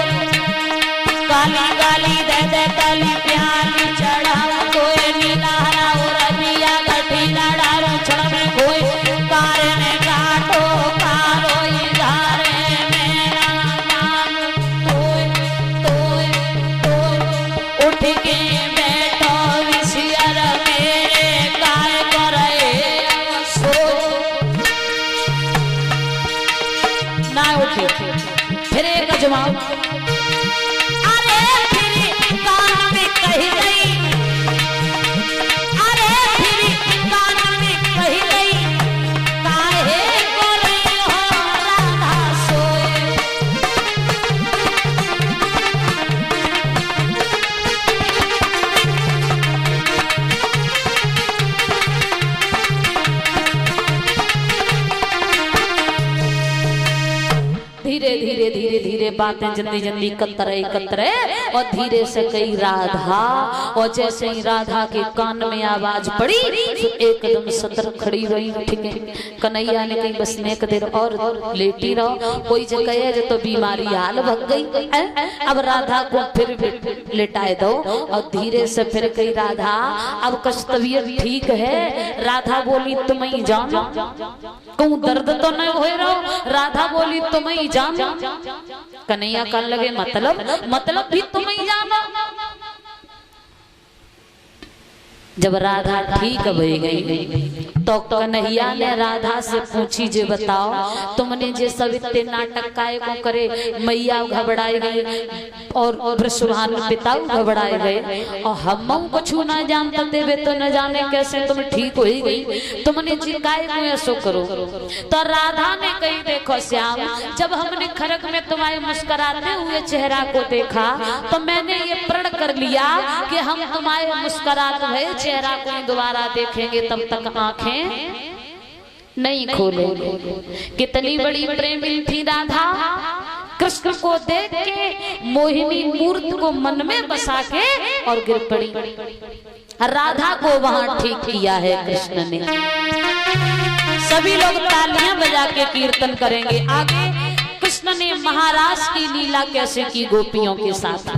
A: काली काली दे दे काली प्याली चढ़ा कोई नीला हरा और दिया गठीला डारो छड़ में कोई कारे ने काटो कारो इधारे मेरा नाम उठ के बैठो विषियर मेरे काय करे ना उठे। फिर एक जवाब, अरे फिर कान में कही गई, अरे फिर कान में कही गई काहे को नहीं हो राधा सोए। धीरे धीरे धीरे धीरे बातें जल्दी जल्दी कतरे और धीरे से कही राधा। और जैसे ही राधा के कान में आवाज पड़ी एकदम सतर खड़ी रही। ठीक है, कन्हैया ने कही बस नेक देर और लेटी रहो, कोई जगह है जो तो बीमारी हाल भग गई। अब राधा को फिर लेटाए दो और धीरे से फिर कही राधा अब कश तबीयत ठीक है। राधा बोली तुम ही जानो, कहूँ दर्द तो नहीं हो रहा। राधा बोली तुम ही जानो। कन्हैया कर लगे मतलब भी तुम ही जानो। जब राधा ठीक हो गई तो कन्हैया ने राधा से पूछी जे बताओ तुमने जे सब इतने नाटक काय को करे, मैया घबराए गई और वृषभान पिता घबराए गए और हम कुछ ना जानते वे तो न जाने कैसे तुम ठीक हो ही गई, तुमने जी काय को ऐसो करो। तो राधा ने कही देखो श्याम, जब हमने खरक में तुम्हारे मुस्कुराते हुए चेहरा को देखा तो मैंने ये प्रण कर लिया कि हम तुम्हारे मुस्कुराते हुए चेहरा को दोबारा देखेंगे तब तक आंखें नहीं खोलेंगे। कितनी बड़ी प्रेमी थी राधा, कृष्ण को देख के मोहिनी मूर्ति को मन में बसा के और गिर पड़ी। राधा को वहां ठीक किया है कृष्ण ने। सभी लोग तालियां बजा के कीर्तन करेंगे। आगे कृष्ण ने महाराज की लीला कैसे की गोपियों के साथ।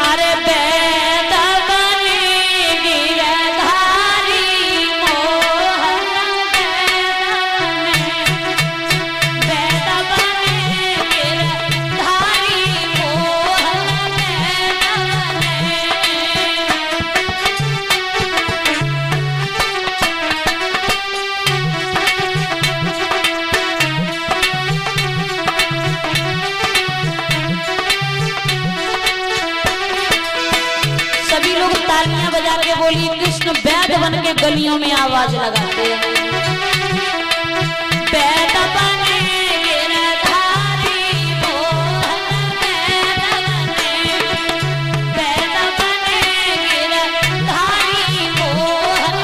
A: अरे बोली कृष्ण बैद बन के गलियों में आवाज लगाते हैं। बैद बने गिरधारी मोहन बैद बने गिरधारी मोहन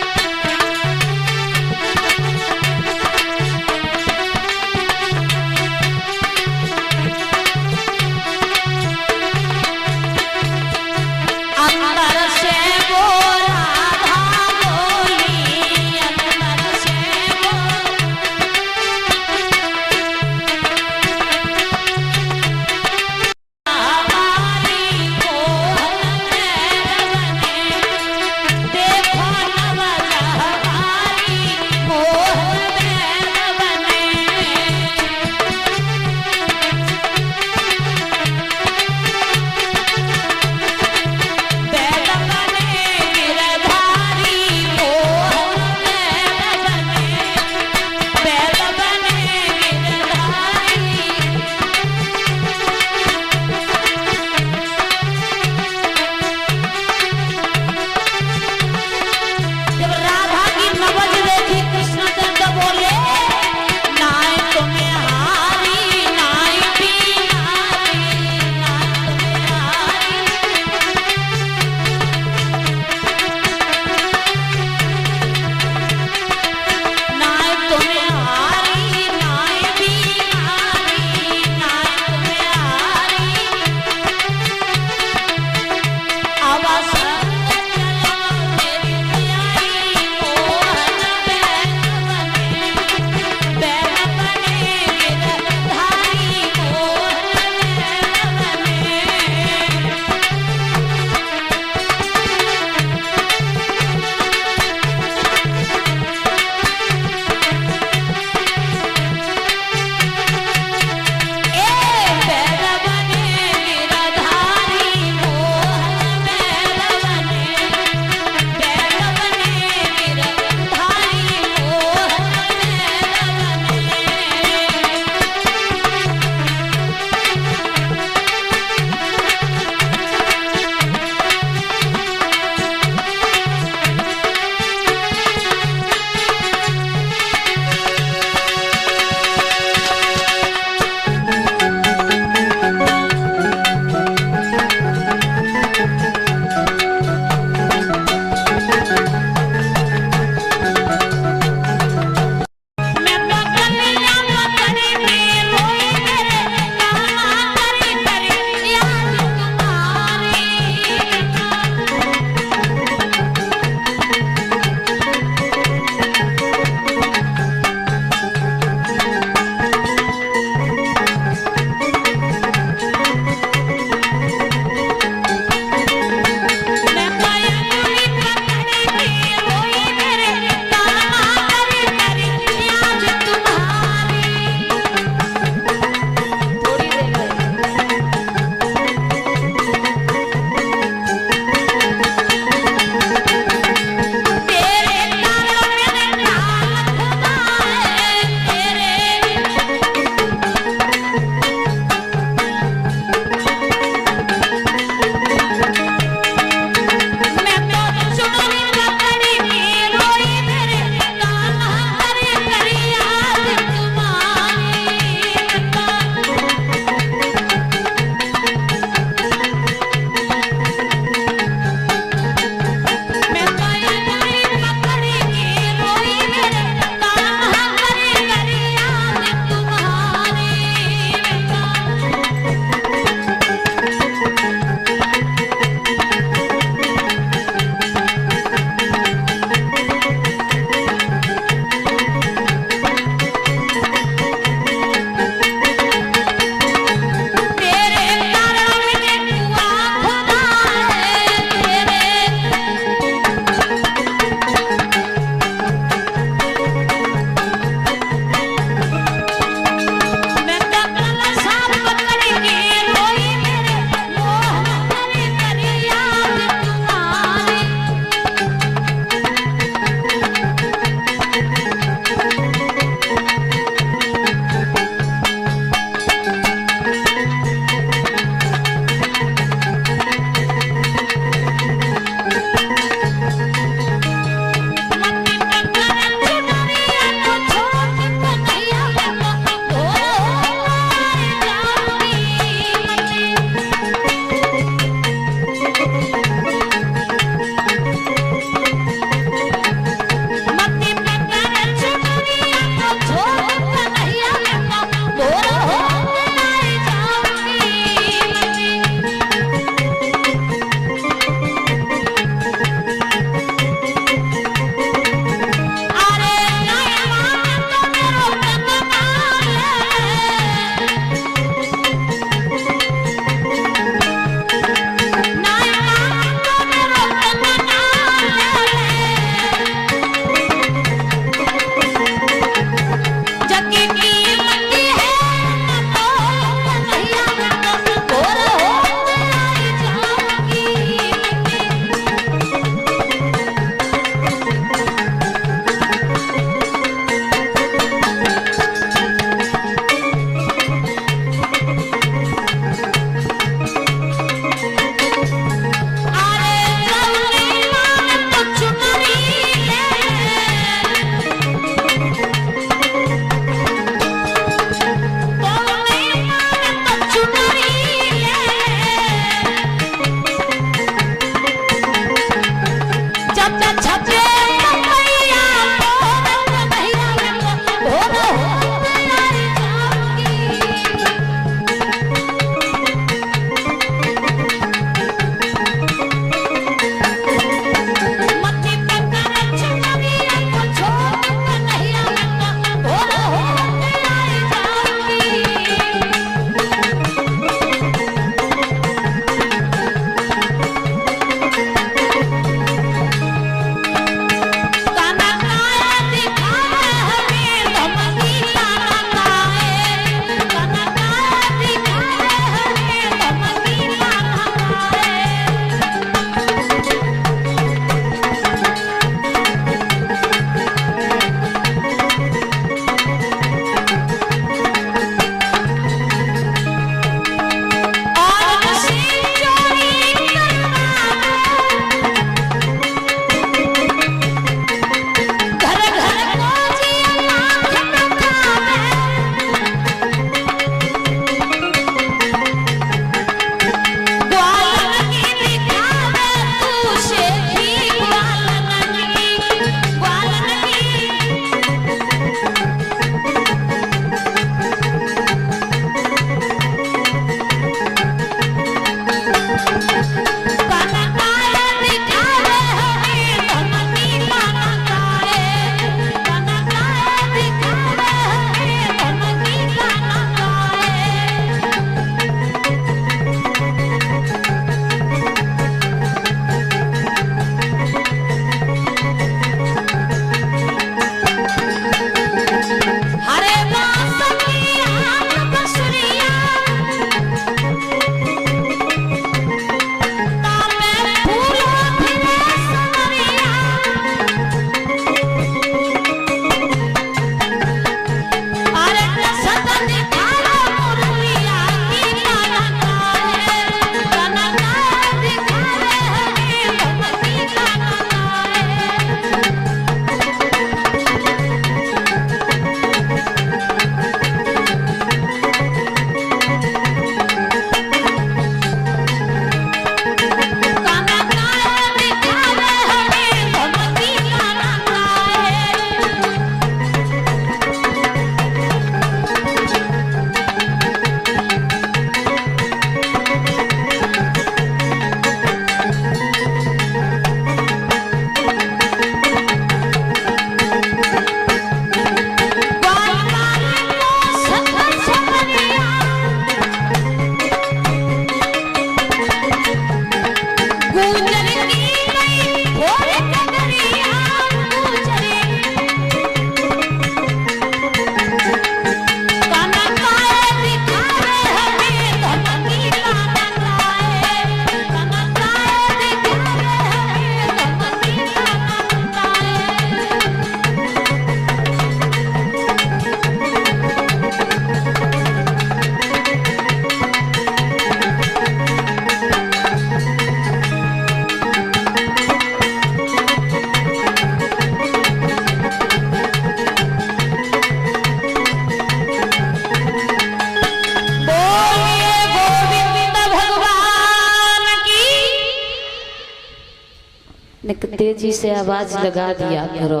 A: निक तेजी से आवाज लगा दिया करो।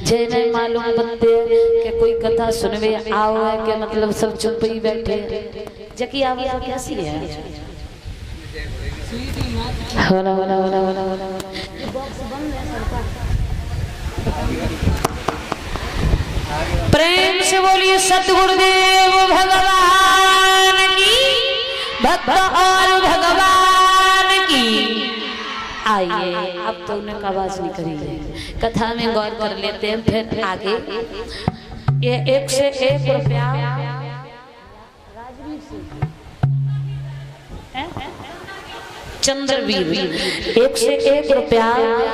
A: जे नहीं मालूम बत्ते के कोई कथा सुनवे आओ है के मतलब सब चुप ही बैठे। जकी आवाज कैसी है? होला होला होला होला होला। ये बॉक्स बंद है सरकार। प्रेम से बोलिए सतगुरुदेव भगवान की, भक्त और भगवान की। आइए अब तो उन्हें आवाज नहीं करी है। कथा में गौर कर लेते हैं फिर आगे। ये 1 से 1 रुपया चंद्रवीर, 1 से 1 रुपया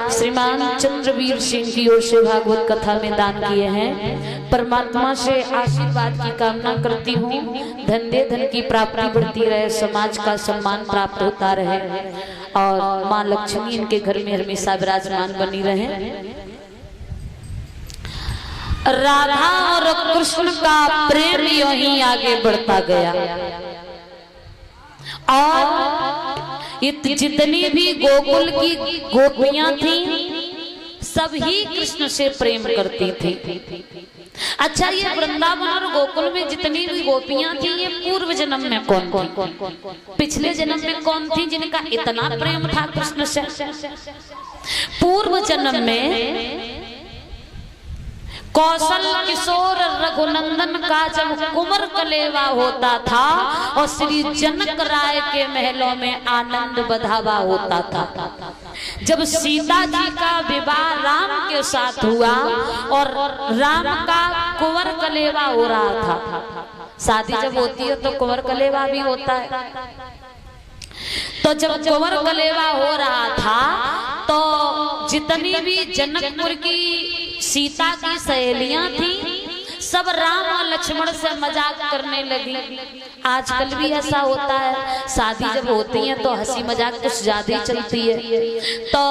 A: श्रीमान चंद्रवीर सिंह की ओर से भागवत कथा में दान किए हैं। परमात्मा से आशीर्वाद की कामना करती हूँ। धन दे धन की प्राप्ति बढ़ती रहे, समाज का सम्मान प्राप्त होता रहे और माँ लक्ष्मी इनके घर में हमेशा विराजमान बनी रहे। राधा और कृष्ण का प्रेम यूं ही आगे बढ़ता गया और जितनी भी गोकुल की गोपियां थी सभी कृष्ण से प्रेम करती थी। अच्छा, ये वृंदावन और गोकुल में जितनी भी गोपियां थी ये पूर्व जन्म में कौन थी? पिछले जन्म में कौन थी जिनका इतना प्रेम था कृष्ण से? पूर्व जन्म में कौशल किशोर रघुनंदन का जब कुंवर कलेवा होता था और श्री जनक राय के महलों में आनंद बधावा होता था। जब सीता जी का विवाह राम के साथ हुआ और राम का कुंवर कलेवा हो रहा था। शादी जब होती है तो कुंवर कलेवा भी होता है। तो जब कुंवर कलेवा हो रहा था तो जितनी भी जनकपुर की सीता की सहेलियां थी सब राम और लक्ष्मण से मजाक करने लगी। आजकल भी ऐसा होता है, शादी जब होती है तो हंसी मजाक कुछ ज्यादा ही चलती है। तो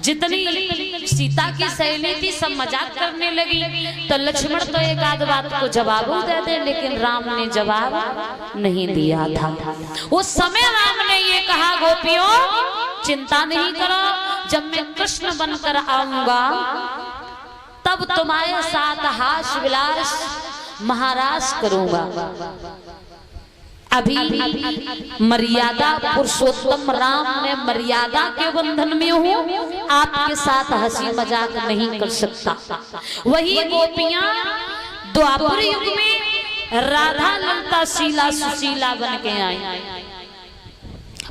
A: जितनी सीता की सहेली थी सब मजाक करने लगी। तो लक्ष्मण तो एक आध बात को जवाब दे दे, लेकिन राम ने जवाब नहीं दिया था। उस समय राम ने ये कहा, गोपियों चिंता नहीं करो, जब मैं कृष्ण बनकर आऊंगा तब तुम्हारे साथ हास विलास महाराज करूंगा। अभी मर्यादा पुरुषोत्तम राम ने मर्यादा के बंधन में हूँ, आपके साथ हंसी मजाक नहीं कर सकता। वही गोपियां द्वापर युग में राधा ललता शीला सुशीला बन के आई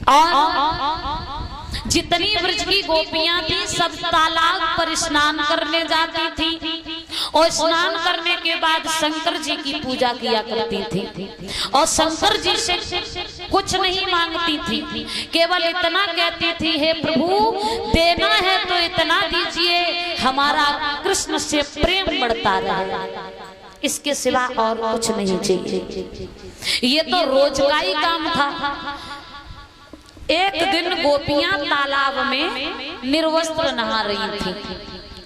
A: और जितनी ब्रज की गोपियां थी सब तालाब पर स्नान करने जाती थी और स्नान करने के बाद शंकर जी की पूजा किया करती थी और शंकर जी से कुछ नहीं मांगती थी, केवल इतना कहती थी, हे प्रभु देना है तो इतना दीजिए, हमारा कृष्ण से प्रेम बढ़ता रहे, इसके सिवा और कुछ नहीं चाहिए। ये तो रोज का ही काम था। एक दिन गोपियां तालाब में निर्वस्त्र नहा रही थी,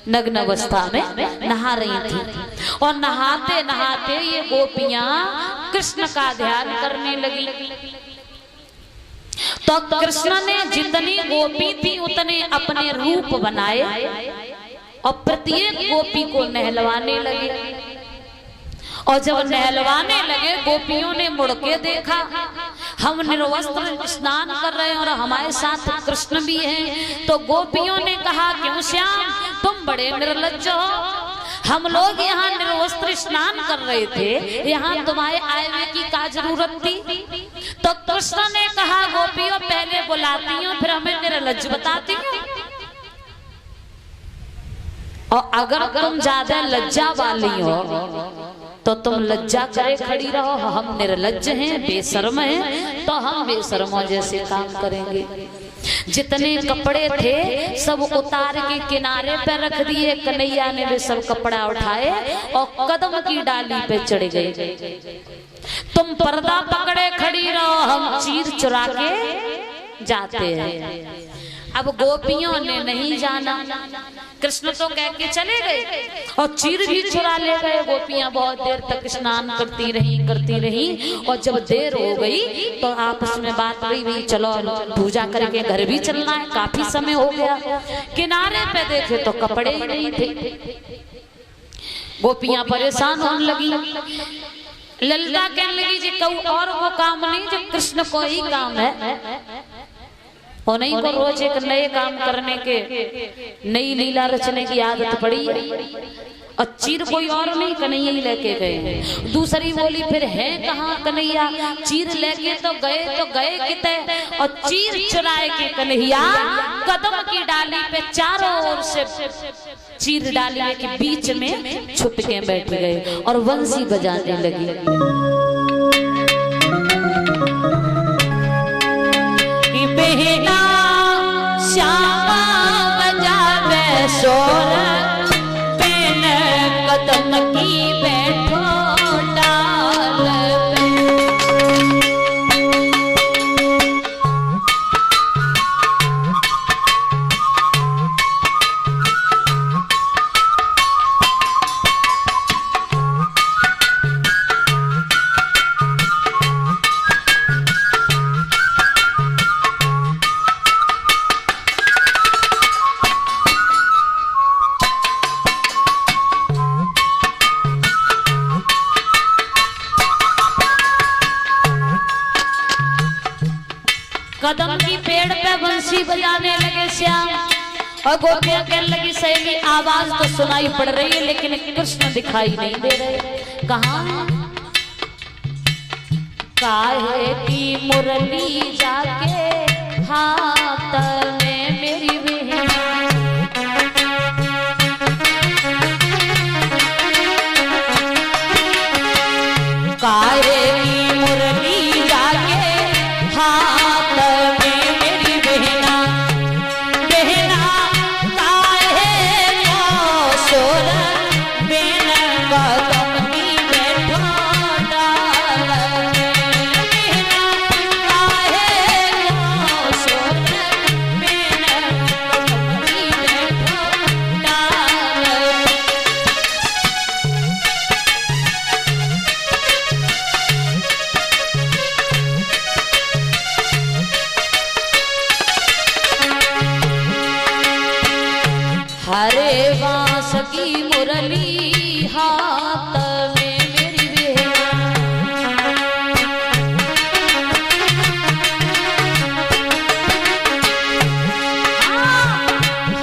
A: नग्न अवस्था में नहा रही थी और नहाते नहाते ये गोपियां कृष्ण का ध्यान करने लगी। तो कृष्ण ने जितनी गोपी थी उतने अपने रूप बनाए और प्रत्येक गोपी को नहलवाने लगे। और जब नहलवाने लगे गोपियों ने मुड़ के देखा, हम निर्वस्त्र स्नान कर रहे हैं और हमारे साथ कृष्ण भी हैं। तो गोपियों ने कहा, क्यों श्याम तुम बड़े निर्लज्ज हो, हम लोग यहाँ निर्वस्त्र स्नान कर रहे थे, यहाँ तुम्हारे आए की क्या जरूरत थी? तो कृष्ण ने कहा, गोपियों पहले बुलाती हूँ फिर हमें निर्लज्ज बताती हूँ, और अगर तुम ज्यादा लज्जा वाली हो तो तुम लज्जा करे खड़ी रहो, हम निर्लज्ज हैं बेशर्म हैं तो हम बेशर्मों जैसे काम करेंगे। जितने कपड़े थे सब उतार के किनारे पे रख दिए, कन्हैया ने वे सब कपड़ा उठाए और कदम की डाली पे चढ़ गए। तुम पर्दा पकड़े खड़ी रहो, हम चीर चुरा के जाते हैं। अब गोपियों ने नहीं जाना, कृष्ण तो कह के चले गए और चीर भी चुरा ले गए। गोपियां बहुत देर तक स्नान करती रही और जब देर हो गई तो आपस में बात हुई, भाई चलो पूजा करके घर भी चलना है, काफी समय हो गया। किनारे पे देखे तो कपड़े ही नहीं थे। गोपियां परेशान होने लगी। ललिता कहने लगी जी कहूँ और वो काम नहीं जो कृष्ण को ही काम है, उन्हीं को रोज एक नए काम करने के, नई लीला रचने की आदत पड़ी और चीर कोई और नहीं, कन्हैया ही लेके गए। दूसरी बोली फिर है कहाँ कन्हैया, चीर लेके तो गए किते, और चीर चुराए के कन्हैया कदम की डाली पे चारों ओर से चीर डाली के बीच में छुप के बैठ गए और बंसी बजाने लगी। बहना श्यामा बजावे शोर, पेन कदम की बैठो डाल कदम की पेड़ पे बंसी बजाने लगे श्याम। और गोपियां कहने लगी सहेली आवाज तो सुनाई पड़ रही है लेकिन कृष्ण दिखाई नहीं दे रहे। कहाँ काहे की मुरली जाके हाथ में मेरी बहन, काहे की मुरली जाके हाथ में मेरी बहना, बहना काहे को शोर, बेन कदम की बैठो डाल, बहना काहे को शोर, बेन कदम की बैठो डाल। हरे बांस की मुरली हाथ में मेरी बहना,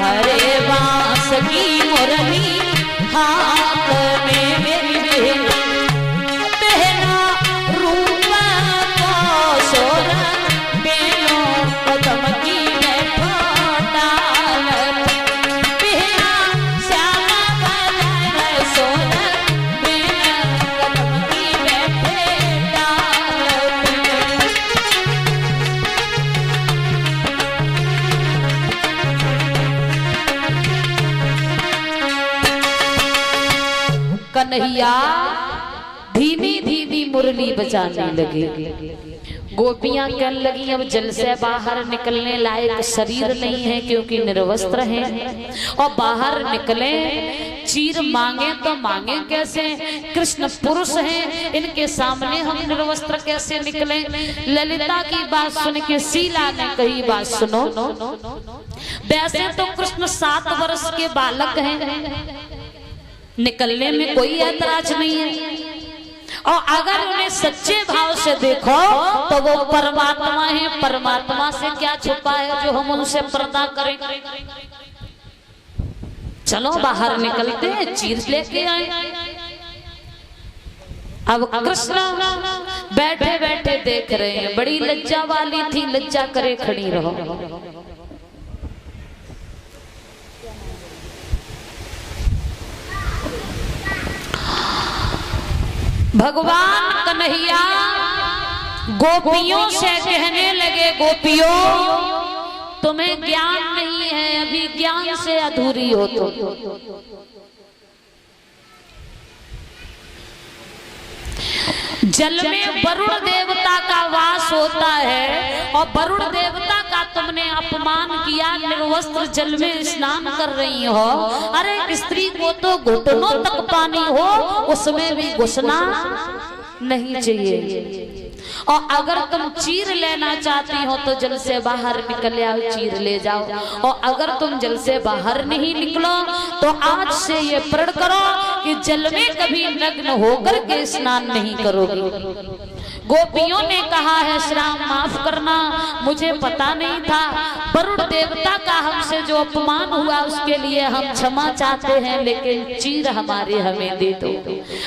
A: हरे बांस की मुरली हाथ में मेरी बहना, बहना रूप को शोर, बेनो कदम की बैठो डाल, कन्हैया धीमी धीमी मुरली बजाने लगे। गोपियां कहने लगी अब जल से बाहर निकलने लायक शरीर नहीं है क्योंकि निर्वस्त्र हैं, और बाहर निकले चीर मांगे तो मांगे कैसे, कृष्ण पुरुष हैं, इनके सामने हम निर्वस्त्र कैसे निकले। ललिता की बात सुन के शीला ने कही बात सुनो, वैसे तो कृष्ण 7 वर्ष के बालक हैं, निकलने में कोई ऐतराज नहीं है, और अगर उन्हें सच्चे भाव से देखो तो वो परमात्मा है, परमात्मा से क्या छुपा है जो हम उनसे पर्दा करें। चलो बाहर निकलते हैं, चीर लेके आए। अब कृष्ण बैठे बैठे देख रहे हैं, बड़ी लज्जा वाली थी, लज्जा करे खड़ी रहो। भगवान कन्हैया गोपियों से कहने लगे, गोपियों तुम्हें ज्ञान नहीं है, अभी ज्ञान से अधूरी हो तो। जल में वरुण देवता का वास होता है और वरुण देवता का तुमने अपमान किया, निर्वस्त्र जल में स्नान कर रही हो। अरे स्त्री को तो घुटनों तक पानी हो उसमें भी घुसना नहीं चाहिए। और अगर तुम चीर लेना चाहती हो तो जल से बाहर निकल आओ, चीर ले जाओ। और अगर तुम जल से बाहर नहीं निकलो तो आज से ये प्रण करो कि जल में कभी नग्न होकर के स्नान नहीं करोगे। गोपियों ने कहा है श्राम माफ करना, मुझे पता नहीं था, वरुण देवता का हमसे जो अपमान हुआ उसके लिए हम क्षमा चाहते हैं, लेकिन चीर हमारे हमें दे दो।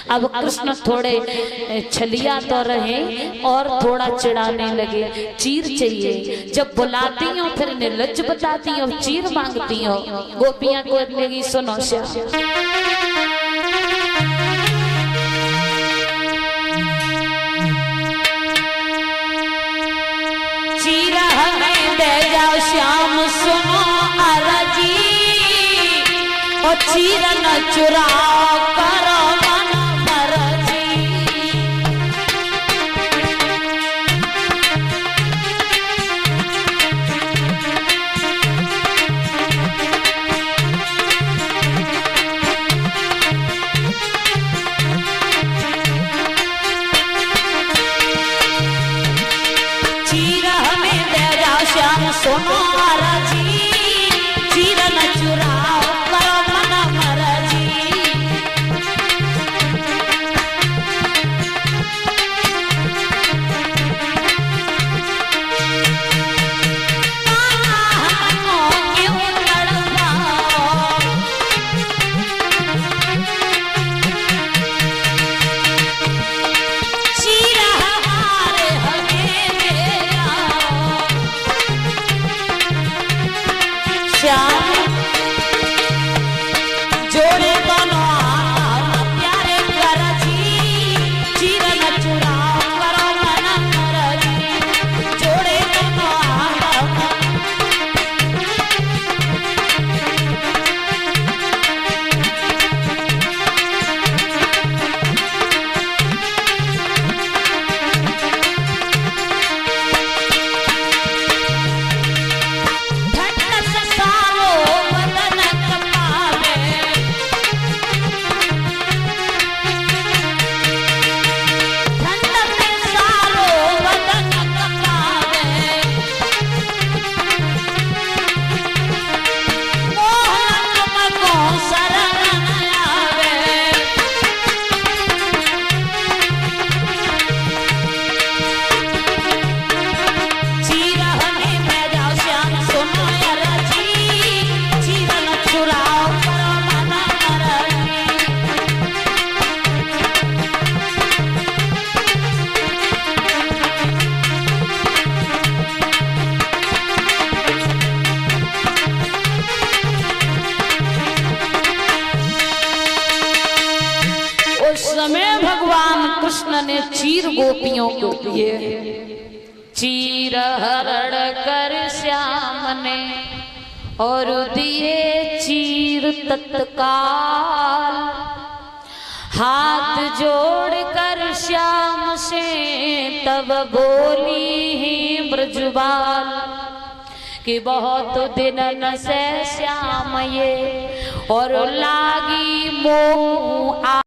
A: अब कृष्ण थोड़े छलिया तो रहे और थोड़ा चिढ़ाने लगे, चीर चाहिए। जब बुलाती हो फिर निर्लज्ज बताती हो, चीर मांगती हो। गोपियां को लगी सुनो चीर हमें दे जाओ श्याम सुनो अरजी, और चीर न चुराओ करो मन मर्जी। श्याम सुनो अरजी, चीर न चुराओ करो मन मर्जी। क्यों लड़वाओ, चीर हमारे हमें दे जाओ। श्याम जोड़े दोनों प्यारे करजी, चीर न चुराओ करो मन मर्जी। जोड़े दोनों कृष्ण ने चीर गोपियों को दिए। चीर हरण कर श्याम ने और दिए चीर तत्काल। हाथ जोड़ कर श्याम से तब बोली ही ब्रजबाल कि बहुत दिन से श्याम ये और लागी मोह